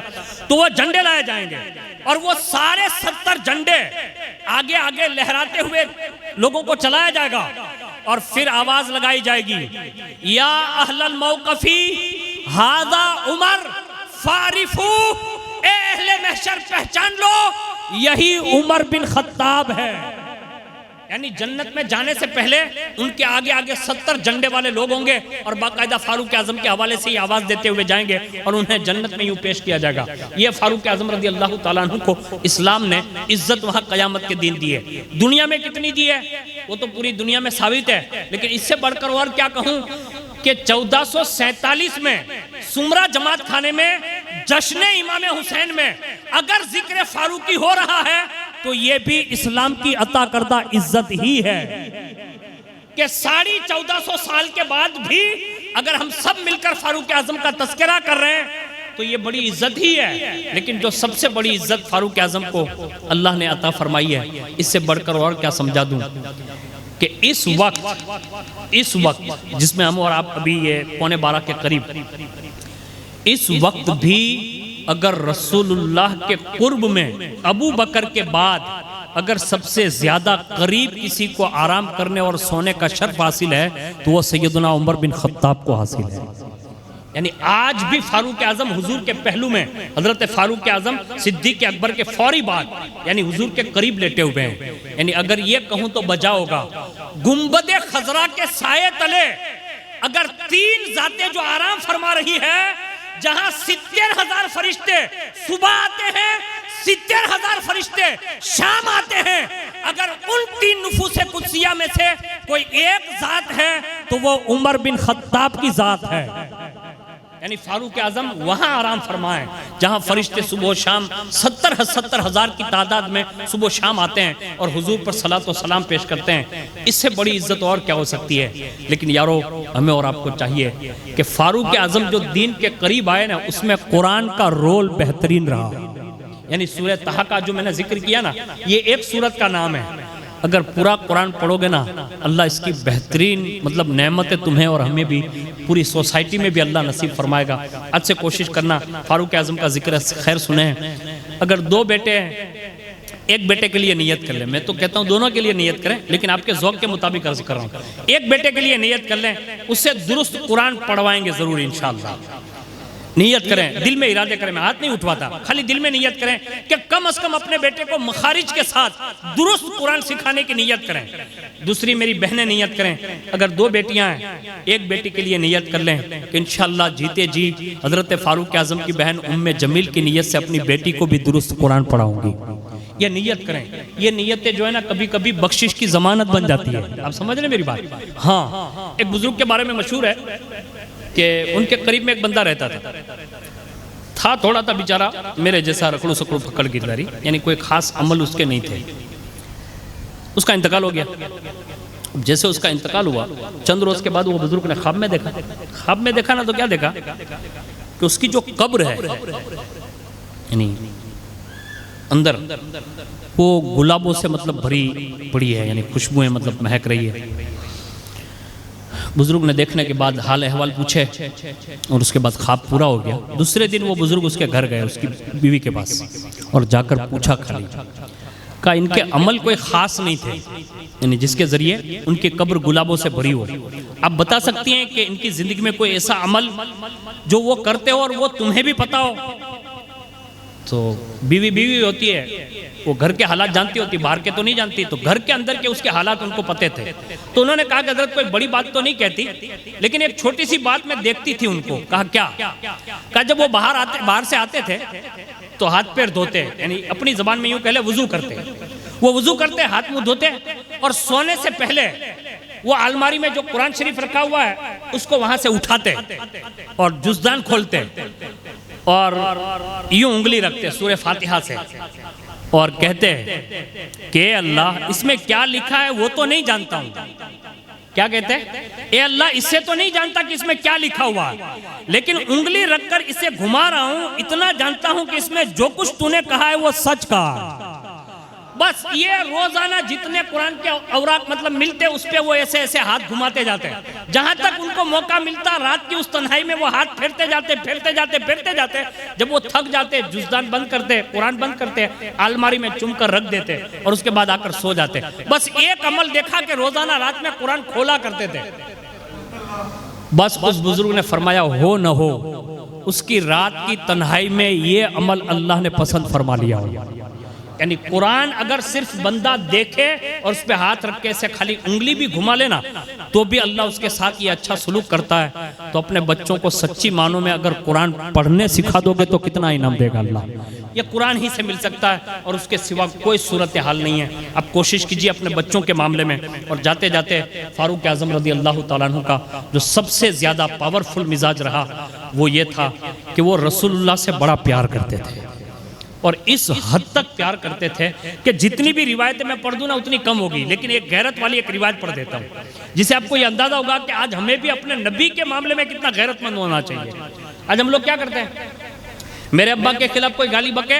तो वो झंडे लाए जाएंगे और वो सारे 70 झंडे आगे आगे लहराते हुए लोगों को चलाया जाएगा और फिर आवाज लगाई जाएगी, या अहलल मौक़फ़ी हादा उमर फारिफू, ए अहले महशर पहचान लो यही उमर बिन खत्ताब है। यानी जन्नत में जाने से पहले उनके आगे आगे 70 झंडे वाले लोग होंगे और बाकायदा फारूक आजम के हवाले से ही आवाज देते हुए जाएंगे और उन्हें जन्नत में यूं पेश किया जाएगा। ये फारूक आजम रज़ी अल्लाह ताला अन्हु को इस्लाम ने इज्जत वहां कयामत के दिन दी है। दुनिया में कितनी दी है वो तो पूरी दुनिया में साबित है, लेकिन इससे बढ़कर और क्या कहूं कि 1447 में सुमरा जमात खाने में जश्न इमाम हुसैन में अगर जिक्र फारूकी हो रहा है तो ये भी इस्लाम की अता करदा इज्जत ही है कि 1450 साल के बाद भी अगर हम सब मिलकर फारूक आजम का तस्करा कर रहे हैं तो ये बड़ी इज्जत ही है। लेकिन जो सबसे बड़ी इज्जत फारूक आजम को अल्लाह ने अता फरमाई है, इससे बढ़कर और क्या समझा दूं कि इस वक्त जिसमें हम और आप अभी ये 11:15 के करीब, इस वक्त भी अगर रसूलुल्लाह के कुर्ब में अबू बकर के बाद अगर सबसे ज्यादा करीब किसी को आराम करने और सोने का शर्फ हासिल है तो वो सैयदना उमर बिन खत्ताब को हासिल है। यानी आज भी फारूक आजम हुजूर के पहलू में, हजरत फारूक आजम सिद्दीक अकबर के फौरी बाद यानी हुजूर के करीब लेटे हुए हैं। यानी अगर ये कहूं तो बजा होगा, गुंबदे खजरा के साये तले अगर 3 जातें जो आराम फरमा रही है, जहां 70,000 फरिश्ते सुबह आते हैं, 70,000 फरिश्ते शाम आते हैं, अगर उन 3 नुफूसे कुदसिया में से कोई एक जात है तो वो उमर बिन खत्ताब की जात है। यानी फारूक आजम वहां आराम फरमाए जहां फरिश्ते सुबह शाम 70,000 की तादाद में सुबह शाम आते हैं और हुजूर पर सलात व सलाम पेश करते हैं। इससे बड़ी इज्जत और क्या हो सकती है। लेकिन यारो, हमें और आपको चाहिए कि फारूक आजम जो दीन के करीब आए ना, उसमें कुरान का रोल बेहतरीन रहा। यानी सूरह तहा का जो मैंने जिक्र किया ना, ये एक सूरत का नाम है। अगर पूरा कुरान पढ़ोगे ना, अल्लाह इसकी बेहतरीन मतलब नेमतें तुम्हें और हमें भी, पूरी सोसाइटी में भी अल्लाह नसीब फरमाएगा। आज से कोशिश करना फारूक आजम का जिक्र खैर सुने। अगर 2 बेटे हैं, एक बेटे के लिए नियत कर लें, मैं तो कहता हूँ दोनों के लिए नियत करें, लेकिन आपके ज़ौक़ के मुताबिक अर्ज़ कर रहा हूँ। एक बेटे के लिए नियत कर लें, उससे दुरुस्त कुरान पढ़वाएंगे ज़रूर इंशाअल्लाह। नियत करें, दिल में इरादे करें, मैं हाथ नहीं उठवाता, खाली दिल में नियत करें कि कम से कम अपने बेटे को मखारिज के साथ दुरुस्त कुरान सिखाने की नियत करें। दूसरी मेरी बहनें नियत करें, अगर 2 बेटियां हैं, एक बेटी के लिए नियत कर लें कि इंशाअल्लाह जीते जी हजरत फारूक आजम की बहन उम्मे जमील की नियत से अपनी बेटी को भी दुरुस्त कुरान पढ़ाऊंगी। ये नियत करें। ये नियतें जो है ना, कभी कभी बख्शिश की जमानत बन जाती है। आप समझ रहे मेरी बात? हाँ, एक बुजुर्ग के बारे में मशहूर है कि उनके करीब में एक बंदा रहता था थोड़ा था बेचारा मेरे जैसा रखड़ू सकड़ू पकड़ गिरदारी, यानी कोई खास अमल उसके नहीं थे। उसका इंतकाल हो गया। जैसे उसका इंतकाल हुआ, चंद रोज के बाद वो बुजुर्ग ने ख्वाब में देखा। ख्वाब में देखा ना तो क्या देखा कि उसकी जो कब्र है, यानी अंदर वो गुलाबों से मतलब भरी पड़ी है, यानी खुशबुएं मतलब महक रही है। बुजुर्ग ने देखने के बाद हाल अहवाल पूछे और उसके बाद ख्वाब पूरा हो गया। दूसरे दिन वो बुजुर्ग उसके घर गए, उसकी बीवी के पास, और जाकर पूछा खाली, कहा इनके अमल कोई ख़ास नहीं थे, यानी जिसके ज़रिए उनकी कब्र गुलाबों से भरी हो। आप बता सकती हैं कि इनकी ज़िंदगी में कोई ऐसा अमल जो वो करते हो और वो तुम्हें भी पता हो? तो बीवी बीवी होती है, वो घर के हालात जानती होती, बाहर के तो नहीं जानती, तो घर के अंदर के उसके हालात उनको पते थे। तो उन्होंने कहा कि हज़रत कोई बड़ी बात तो नहीं कहती, लेकिन एक छोटी सी बात मैं देखती थी उनको। कहा क्या? कहा जब वो बाहर से आते थे तो हाथ पैर धोते, यानी अपनी ज़बान में यूँ कह ले वुज़ू करते, वो वुज़ू करते, हाथ मुँह धोते, और सोने से पहले वो अलमारी में जो कुरान शरीफ रखा हुआ है उसको वहाँ से उठाते और जुज़दान खोलते और यूं उंगली रखते सूरह फातिहा से और कहते कि अल्लाह इसमें क्या लिखा है वो तो नहीं जानता हूं। क्या कहते हैं? ए अल्लाह इससे तो नहीं जानता कि इसमें क्या लिखा हुआ है, लेकिन उंगली रखकर इसे घुमा रहा हूं, इतना जानता हूं कि इसमें जो कुछ तूने कहा है वो सच कहा। बस ये रोजाना जितने कुरान के औराक मतलब मिलते उस पे वो ऐसे ऐसे हाथ घुमाते जाते हैं। जहां तक उनको मौका मिलता रात की उस तन्हाई में वो हाथ फेरते जाते। जब वो थक जाते जुज़दान बंद करते, कुरान बंद करते, अलमारी में चुम कर रख देते और उसके बाद आकर सो जाते। बस एक अमल देखा कि रोजाना रात में कुरान खोला करते थे। बस उस बुजुर्ग ने फरमाया हो न हो, उसकी रात की तन्हाई में ये अमल अल्लाह ने पसंद फरमा लिया। यानी कुरान अगर सिर्फ बंदा देखे और उस पे हाथ रख के ऐसे खाली उंगली भी घुमा लेना तो भी अल्लाह उसके साथ ये अच्छा सलूक करता है। तो अपने बच्चों को सच्ची मानों में अगर कुरान पढ़ने सिखा दोगे तो कितना इनाम देगा अल्लाह। ये कुरान ही से मिल सकता है और उसके सिवा कोई सूरत हाल नहीं है। अब कोशिश कीजिए अपने बच्चों के मामले में। और जाते जाते फारूक आज़म रज़ी अल्लाह तआला अन्हु का जो सबसे ज़्यादा पावरफुल मिजाज रहा वो ये था कि वो रसूलुल्लाह से बड़ा प्यार करते थे, और इस हद तक प्यार करते थे कि जितनी भी रिवायतें मैं पढ़ दूं ना उतनी कम होगी, लेकिन एक गैरत वाली एक रिवायत पढ़ देता हूँ जिसे आपको ये अंदाजा होगा कि आज हमें भी अपने नबी के मामले में कितना गैरतमंद होना चाहिए। आज हम लोग क्या करते हैं, मेरे अब्बा के खिलाफ कोई गाली बके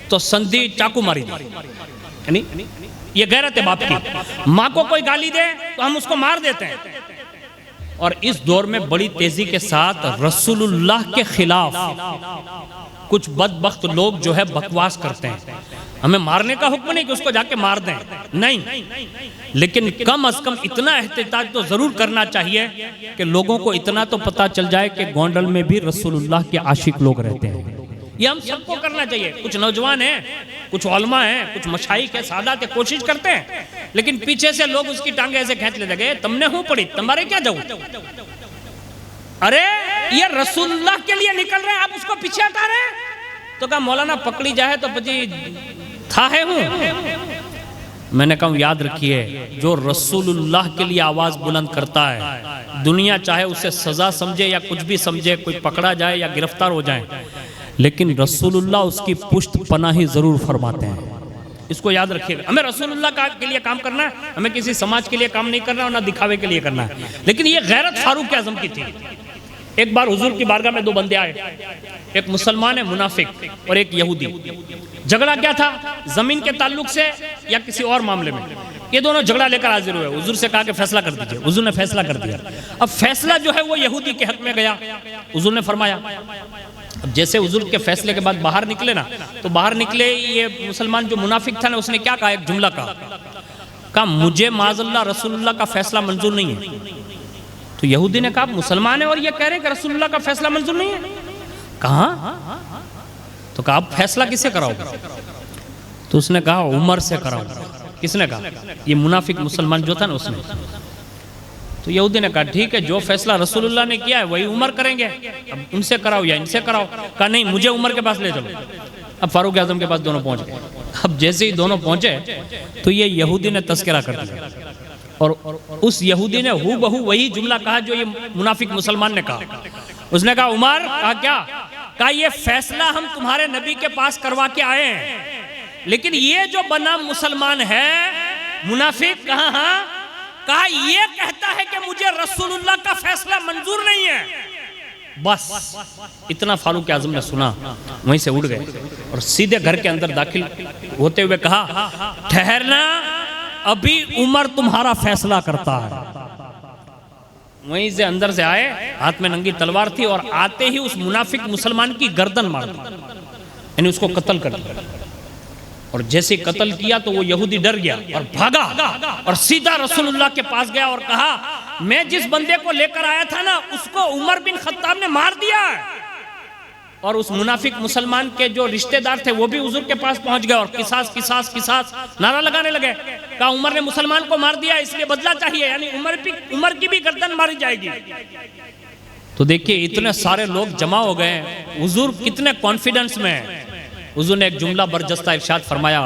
तो संधी चाकू मारी दे, यानी ये गैरत है बाप की। माँ को कोई गाली दे तो हम उसको मार देते हैं। और इस दौर में बड़ी तेजी के साथ रसूलुल्लाह के खिलाफ कुछ बदबख्त लोग जो है बकवास करते हैं। हमें मारने का हुक्म नहीं कि उसको जाके मार दें, नहीं, लेकिन कम अज कम इतना एहतियात तो जरूर करना चाहिए कि लोगों को इतना तो पता चल जाए कि गोंडल में भी रसूलुल्लाह के आशिक लोग रहते हैं। ये हम सबको करना चाहिए। कुछ नौजवान हैं, कुछ उलमा हैं, कुछ मशाइख है, सादात है, कोशिश करते हैं, लेकिन पीछे से लोग उसकी टांगे ऐसे खींच लेते हैं, तुमने हूं पड़ी, तुम्हारे क्या जाऊं। अरे ये रसूलुल्लाह के लिए निकल रहे हैं, आप उसको पीछे हटा रहे हैं। तो कहा मौलाना पकड़ी जाए तो पची था है हूं। मैंने कहा याद रखिए, जो रसूलुल्लाह के लिए आवाज बुलंद करता है, दुनिया चाहे उसे सजा समझे या कुछ भी समझे, कोई पकड़ा जाए या गिरफ्तार हो जाए, लेकिन रसूलुल्लाह उसकी पुष्ट पनाही जरूर फरमाते हैं। इसको याद रखिएगा। हमें रसूलुल्लाह के लिए काम करना है, हमें किसी समाज के लिए काम नहीं करना और ना दिखावे के लिए करना है। लेकिन ये गैरत फारूक आज़म की थी। एक बार हुजूर की बारगाह में दो बंदे आए, एक मुसलमान है मुनाफिक और एक यहूदी। झगड़ा क्या था, जमीन के ताल्लुक से या किसी और मामले में। ये दोनों झगड़ा लेकर हाजिर हुए, हुजूर से कहा कि फैसला कर दीजिए। हुजूर ने फैसला कर दिया। अब फैसला जो है वो यहूदी के हक में गया। हुजूर ने फरमाया, अब जैसे हुजूर के फैसले के बाद बाहर निकले ना, तो बाहर निकले ये मुसलमान जो मुनाफिक था ना, उसने क्या कहा, एक जुमला कहा मुझे माज़अल्लाह रसूलुल्लाह का फैसला मंजूर नहीं है। तो यहूदी ने कहा मुसलमान है और ये कह रहे हैं कि रसूलुल्लाह का फैसला मंजूर नहीं है। कहा? तो कहा आप फैसला किससे कराओगे? तो उसने कहा उमर से कराऊंगा। किसने कहा? ये मुनाफिक मुसलमान जो था ना उसने। तो यहूदी ने कहा ठीक है, जो फैसला रसूलुल्लाह ने किया है वही उमर करेंगे, अब उनसे कराओ या इनसे कराओ। कहा नहीं, मुझे उमर के पास ले चलो। अब फारूक आज़म के पास दोनों पहुंच गए। अब जैसे ही दोनों पहुंचे तो ये यहूदी ने तस्करा कर दिया और उस यहूदी ने हूबहू वही जुमला कहा जो ये मुनाफिक मुसलमान ने कहा। उसने कहा उमर, कहा क्या? कहा ये फैसला हम तुम्हारे नबी के पास करवा के आए हैं, लेकिन ये जो बनाम मुसलमान है मुनाफिक, कहा हाँ, कहा ये कहता है कि मुझे रसूलुल्लाह का फैसला मंजूर नहीं है। बस इतना फारूक आज़म ने सुना, वहीं से उड़ गए और सीधे घर के अंदर दाखिल होते हुए कहा ठहरना, अभी उमर तुम्हारा फैसला करता है। वहीं से अंदर से आए, हाथ में नंगी तलवार थी, और आते ही उस मुनाफिक मुसलमान की गर्दन मार दी, यानी उसको कत्ल कर दिया। और जैसे कत्ल किया तो वो यहूदी डर गया और भागा और सीधा रसूलुल्लाह के पास गया और कहा, मैं जिस बंदे को लेकर आया था ना, उसको उमर बिन खत्ताब ने मार दिया है। और उस मुनाफिक मुसलमान के जो रिश्तेदार थे वो भी हुजूर के पास पहुंच गए और किसास किसास किसास नारा लगाने लगे। कहा, उमर ने मुसलमान को मार दिया, इसलिए बदला चाहिए, यानी उमर की भी गर्दन मारी जाएगी। तो देखिए इतने सारे लोग जमा हो गए, हुजूर कितने कॉन्फिडेंस में है। हुजूर ने एक जुमला बरजस्ता इरशाद फरमाया,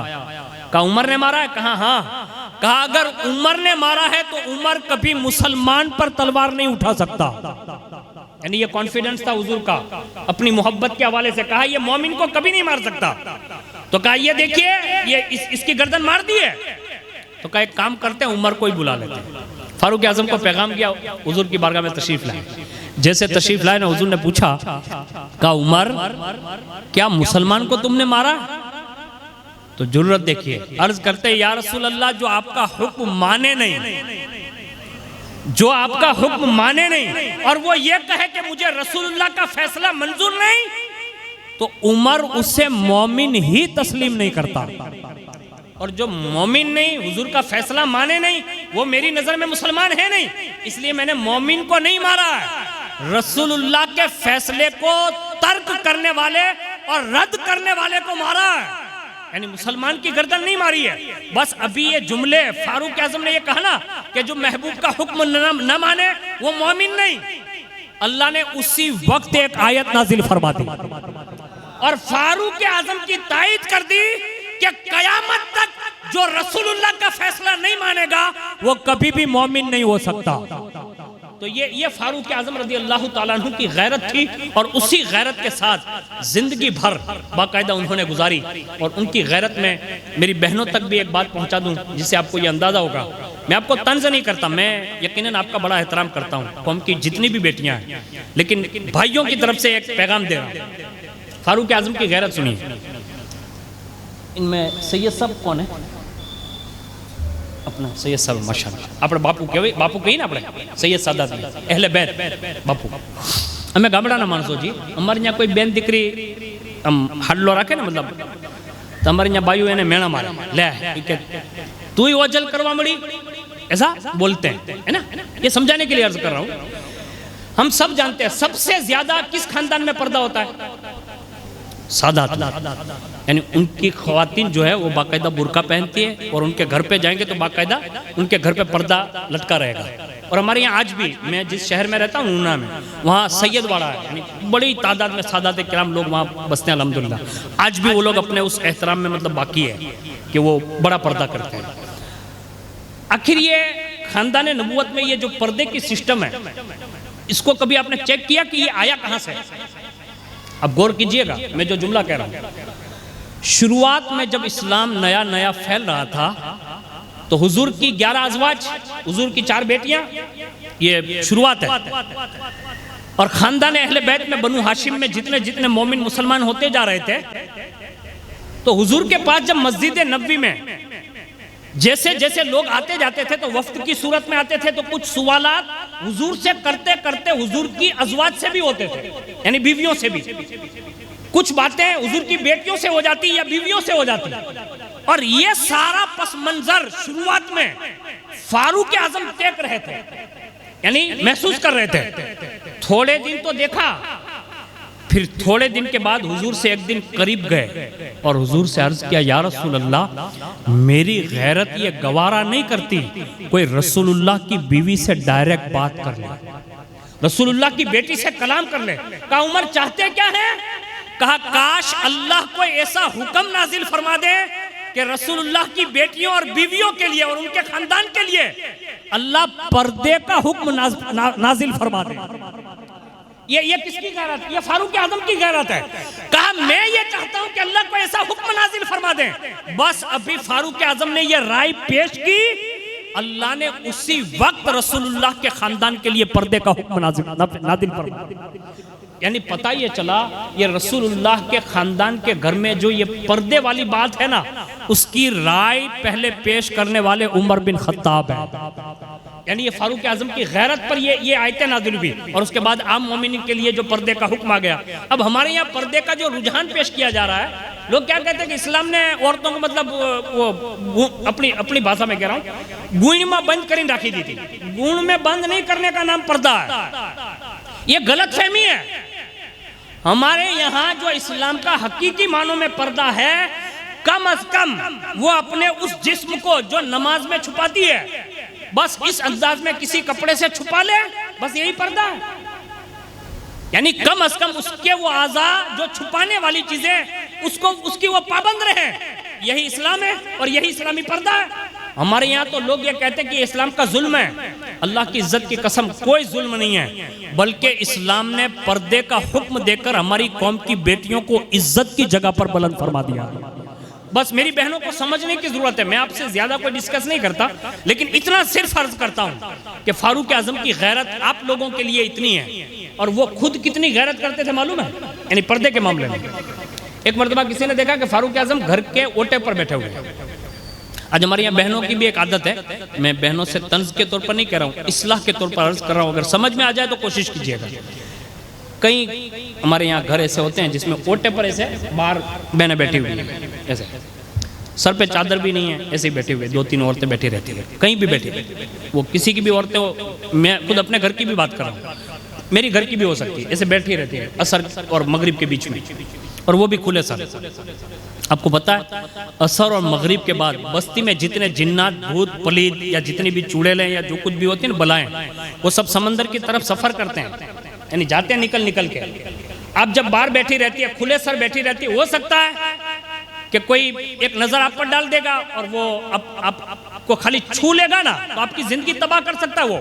कहा, उमर ने मारा है? कहा हाँ। कहा, अगर उमर ने मारा है तो उमर कभी मुसलमान पर तलवार नहीं उठा सकता। यानी ये कॉन्फिडेंस था हुजूर का, अपनी मोहब्बत के हवाले से। कहा, ये मोमिन को कभी नहीं मार सकता। तो कहा, ये देखिए, ये इसकी गर्दन मार दी है। तो कहा, एक काम करते हैं, उमर को ही बुला लेते हैं। फारूक आजम को पैगाम किया, हुजूर की बारगाह में तशरीफ लाए। जैसे तशरीफ लाए ना, हुजूर ने पूछा, कहा, उमर क्या मुसलमान को तुमने मारा? तो जुर्रत देखिए, अर्ज करते, या रसूल अल्लाह, जो आपका हुक्म माने नहीं, जो आपका हुक्म माने नहीं, और वो ये कहे कि मुझे रसूलुल्लाह का फैसला मंजूर नहीं, तो उमर उससे मोमिन ही तस्लीम नहीं करता। और जो मोमिन नहीं, हुजूर का फैसला माने नहीं, वो मेरी नजर में मुसलमान है नहीं, इसलिए मैंने मोमिन को नहीं मारा है, रसूलुल्लाह के फैसले को तर्क करने वाले और रद्द करने वाले को मारा है, यानी मुसलमान की गर्दन नहीं मारी है। बस अभी ये जुमले फारूक आजम ने ये कहा ना कि जो महबूब का हुक्म न माने वो मोमिन नहीं, अल्लाह ने उसी वक्त एक आयत नाजिल फरमा दी और फारूक आजम की तायीद कर दी कि कयामत तक जो रसूलुल्लाह का फैसला नहीं मानेगा वो कभी भी मोमिन नहीं हो सकता। तो ये फारूक आजम रज़ी अल्लाह ताला अन्हु की गैरत थी, और उसी गैरत के साथ जिंदगी भर बाकायदा उन्होंने गुजारी। और उनकी गैरत में मेरी बहनों तक भी एक बात पहुंचा दूं जिससे आपको ये अंदाजा होगा। मैं आपको तंज नहीं करता, मैं यकीनन आपका बड़ा एहतराम करता हूँ, कौम की जितनी भी बेटियां हैं, लेकिन भाइयों की तरफ से एक पैगाम दे रहा हूँ। फारूक आजम की गैरत सुनिए। इनमें सैयद साहब कौन है? अपना सैयद साहब, माशाअल्लाह। આપણે બાપુ કહેવાય, બાપુ કહીએ ને આપણે, સૈયદ સાદાત અહેલે બેત બાપુ। અમે ગામડાના માણસો છીએ, અમારે ત્યાં કોઈ બેન દીકરી આમ હાડલો રાખે ને, मतलब તમારે ત્યાં બાયું એને મેણા મારે, લે કે તું ही ओझल करवा मड़ी, ऐसा बोलते हैं, है ना। ये समझाने के लिए अर्ज कर रहा हूँ। हम सब जानते हैं सबसे ज्यादा किस खानदान में पर्दा होता है? सादात, यानी उनकी ख्वातीन जो है वो बाकायदा बुर्का पहनती है, और उनके घर पे जाएंगे तो बाकायदा उनके घर पे पर्दा लटका रहेगा। और हमारे यहाँ आज भी, मैं जिस शहर में रहता हूँ ऊना में, वहाँ सैयदवाड़ा है, यानी बड़ी तादाद में सादात किराम लोग वहाँ बसते हैं अल्हम्दुलिल्लाह। आज भी वो लोग अपने उस एहतराम में मतलब बाकी है कि वो बड़ा पर्दा करते हैं। आखिर ये खानदान नबूवत में ये जो पर्दे की सिस्टम है, इसको कभी आपने चेक किया कि ये आया कहाँ से? अब गौर कीजिएगा, मैं जो जुमला कह रहा हूँ, शुरुआत में जब इस्लाम नया नया फैल रहा था तो हुजूर की 11 अज़वाज, हुजूर की 4 बेटियां, ये शुरुआत है। और खानदान अहले बैत में, बनु हाशिम में जितने जितने मोमिन मुसलमान होते जा रहे थे, तो हुजूर के पास जब मस्जिद नबवी में जैसे जैसे लोग आते जाते थे तो वफ्द की सूरत में आते थे, तो कुछ सवालात हुजूर से करते करते हुजूर की अज़वाज से भी होते थे, यानी बीवियों से भी। कुछ बातें हुजूर की बेटियों से हो जाती या बीवियों से हो जाती। और ये सारा पस मंजर शुरुआत में फारूक आजम देख रहे थे, यानी महसूस कर रहे थे। थोड़े दिन तो देखा, फिर थोड़े दिन के बाद हुजूर से एक दिन करीब गए और हुजूर से अर्ज किया, या रसूल अल्लाह, मेरी गैरत ये गवारा नहीं करती कोई रसूलुल्लाह की बीवी से डायरेक्ट बात कर ले, रसूलुल्लाह की बेटी से कलाम कर ले। कहा, उमर चाहते क्या है? कहा, काश अल्लाह कोई ऐसा हुक्म नाजिल फरमा दे कि रसूलुल्लाह की बेटियों और बीवियों के लिए और उनके खानदान के लिए अल्लाह पर्दे का हुक्म नाजिल फरमा दे। ये किसकी गैरत? ये फारूक आजम की गैरत है। कहा, मैं ये चाहता हूं कि अल्लाह को ऐसा हुक्म नाजिल फरमा दे। बस अभी फारूक आजम ने ये राय पेश की, अल्लाह ने उसी वक्त रसूलुल्लाह के खानदान के लिए पर्दे का हुक्म नाजिल फरमा दिया। यानी पता ये चला, ये रसूलुल्लाह के खानदान के घर में जो ये पर्दे वाली बात है ना, उसकी राय पहले पेश करने वाले उमर बिन खत्ताब है। यानी ये फारूक आजम की गैरत पर ये आयतें नाज़िल हुई और उसके बाद आम मोमिन के लिए जो पर्दे का हुक्म आ गया। अब हमारे यहाँ पर्दे का जो रुझान पेश किया जा रहा है, लोग क्या कहते हैं कि इस्लाम ने औरतों को मतलब वो अपनी भाषा में कह रहा हूँ गुण में बंद कर राखी दी थी। गुण में बंद नहीं करने का नाम पर्दा है, ये गलत फहमी है। हमारे यहाँ जो इस्लाम का हकीकी मानों में पर्दा है, कम अज कम वो अपने उस जिस्म को जो नमाज में छुपाती है, बस इस अंदाज में किसी कपड़े से छुपा ले, बस यही पर्दा है। यानी कम अज कम उसके वो आज़ा जो छुपाने वाली चीजें उसको उसकी वो पाबंद रहे, यही इस्लाम है और यही इस्लामी पर्दा है। हमारे यहाँ तो लोग ये कहते हैं कि इस्लाम का जुल्म है। अल्लाह की इज्जत की कसम, कोई जुल्म नहीं है, बल्कि इस्लाम ने पर्दे का हुक्म देकर हमारी कौम की बेटियों को इज्जत की जगह पर बुलंद फरमा दिया। बस मेरी बहनों को समझने की जरूरत है। मैं आपसे ज्यादा कोई डिस्कस नहीं करता, लेकिन इतना सिर्फ अर्ज करता हूँ कि फारूक आजम की गैरत आप लोगों के लिए इतनी है और वो खुद कितनी गैरत करते थे मालूम है, यानी पर्दे के मामले में। एक मरतबा किसी ने देखा कि फारूक आजम घर के ओटे पर बैठे हुए हैं। आज हमारे यहाँ बहनों की भी एक आदत है, मैं बहनों से तंज के तौर पर नहीं कह रहा हूँ, इस्लाह के तौर पर अर्ज कर रहा हूँ, अगर समझ में आ जाए तो कोशिश कीजिएगा। कई हमारे यहाँ घर ऐसे होते हैं जिसमें ओटे पर ऐसे बाहर बहनें बैठी हुई हैं, ऐसे सर पे चादर भी नहीं है, ऐसे ही बैठे हुए 2-3 औरतें बैठी रहती है, कहीं भी बैठी, वो किसी की भी औरतें हो, मैं खुद अपने घर की भी बात कर रहा हूँ, मेरी घर की भी हो सकती है, ऐसे बैठी रहती है असर और मगरिब के बीच में, और वो भी खुले सर। आपको पता है असर और मगरिब के बाद बस्ती में जितने जिन्नात, भूत, पलीद या जितनी भी चुड़ैलें या जो कुछ भी होती है ना बलाएं, वो सब समंदर की तरफ सफर करते हैं, यानी जाते हैं निकल के। आप जब बाहर बैठी रहती है, खुले सर बैठी रहती है, हो सकता है कि कोई एक नजर आप पर डाल देगा और वो आपको खाली छू लेगा ना, तो आपकी जिंदगी तबाह कर सकता है वो।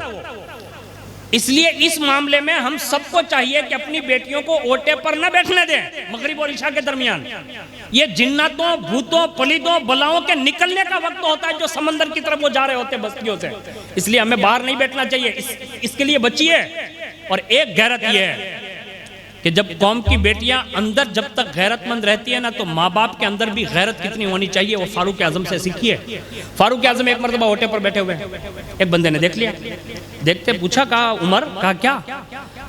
इसलिए इस मामले में हम सबको चाहिए कि अपनी बेटियों को ओटे पर न बैठने दें मगरिब और इशा के दरमियान। ये जिन्नातों, भूतों, पलीदों, बलाओं के निकलने का वक्त होता है जो समंदर की तरफ वो जा रहे होते हैं बस्तियों से, इसलिए हमें बाहर नहीं बैठना चाहिए। इसके लिए बचिए। और एक गैरत ये है कि जब कौम की बेटियां अंदर जब तक गैरतमंद रहती है ना, तो माँ बाप के अंदर भी गैरत कितनी होनी चाहिए, वो फारूक आजम से सीखिए। फारूक आजम एक मरतबा ओटे पर बैठे हुए, एक बंदे ने देख लिया, देखते पूछा, कहा उमर, कहा क्या,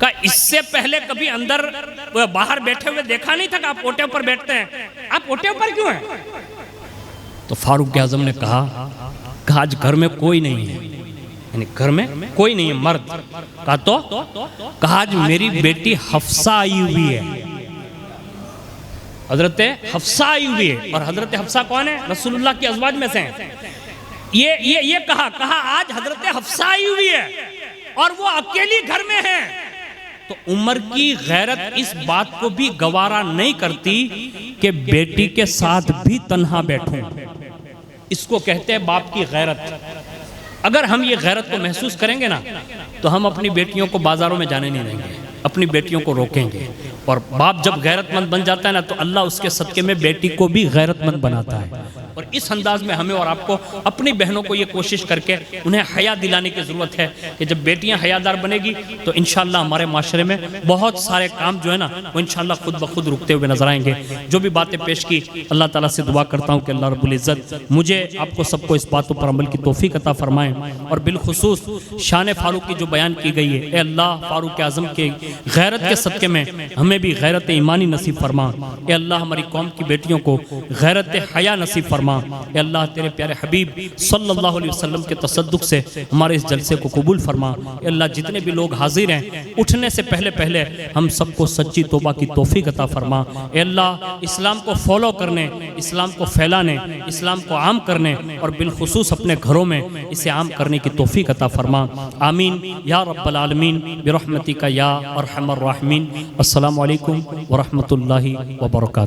कहा इससे पहले कभी अंदर बाहर बैठे हुए देखा नहीं था कि आप ओटे पर बैठते हैं, आप ओटे पर क्यों हैं? तो फारूक आजम ने कहा आज घर में कोई नहीं है, यानी घर में कोई नहीं है मर्द। कहा तो कहा आज मेरी बेटी हफ्सा आई हुई है, हजरत हफ्सा आई हुई है। और हजरत हफ्सा कौन है? रसूलुल्लाह की अज़वाज में से हैं। ये कहा आज हजरत हफ्सा आई हुई है और वो अकेली घर में है। तो उमर की गैरत इस बात को भी गवारा नहीं करती कि बेटी के साथ भी तन्हा बैठूं। इसको कहते हैं बाप की गैरत। अगर हम ये गैरत को महसूस करेंगे ना, तो हम अपनी बेटियों को बाजारों में जाने नहीं देंगे, अपनी बेटियों को रोकेंगे। और बाप जब गैरतमंद बन जाता है ना, तो अल्लाह उसके सदके में बेटी को भी गैरतमंद बनाता है। और इस अंदाज में हमें और आपको अपनी बहनों को ये कोशिश करके उन्हें हया दिलाने की ज़रूरत है कि जब बेटियां हयादार बनेगी तो इंशाअल्लाह हमारे माशरे में बहुत सारे काम जो है ना, वो इंशाअल्लाह खुद ब खुद रुकते हुए नजर आएंगे। जो भी बातें पेश की, अल्लाह ताला से दुआ करता हूँ कि अल्लाह रब्बुल इज़्ज़त मुझे आपको सबको इस बातों पर अमल की तौफीक अता फरमाएं। और बिलखुसूस शान फारूक की जो बयान की गई है, ए अल्लाह फारूक आज़म के गैरत के सदक़े में हमें भी गैरत ईमानी नसीब फरमा। ए अल्लाह हमारी कौम की बेटियों को गैरत हया नसीब फरमा। ए अल्लाह तेरे प्यारे हबीब सल्लल्लाहु अलैहि वसल्लम के तसद्दुक से हमारे इस जलसे को कबूल फरमा। ए अल्लाह जितने भी लोग हाजिर हैं, उठने से पहले हम सबको सच्ची तौबा की तौफीक अता फरमा। ए अल्लाह इस्लाम को फॉलो करने, इस्लाम को फैलाने, इस्लाम को आम करने और बिलखुसूस अपने घरों में इसे आम करने की तौफीक अता फरमा। आमीन या रब्बल आलमीन बिरहमतिका या अरहमर राहिमीन। अस्सलामु अलैकुम व रहमतुल्लाहि व बरकातहू।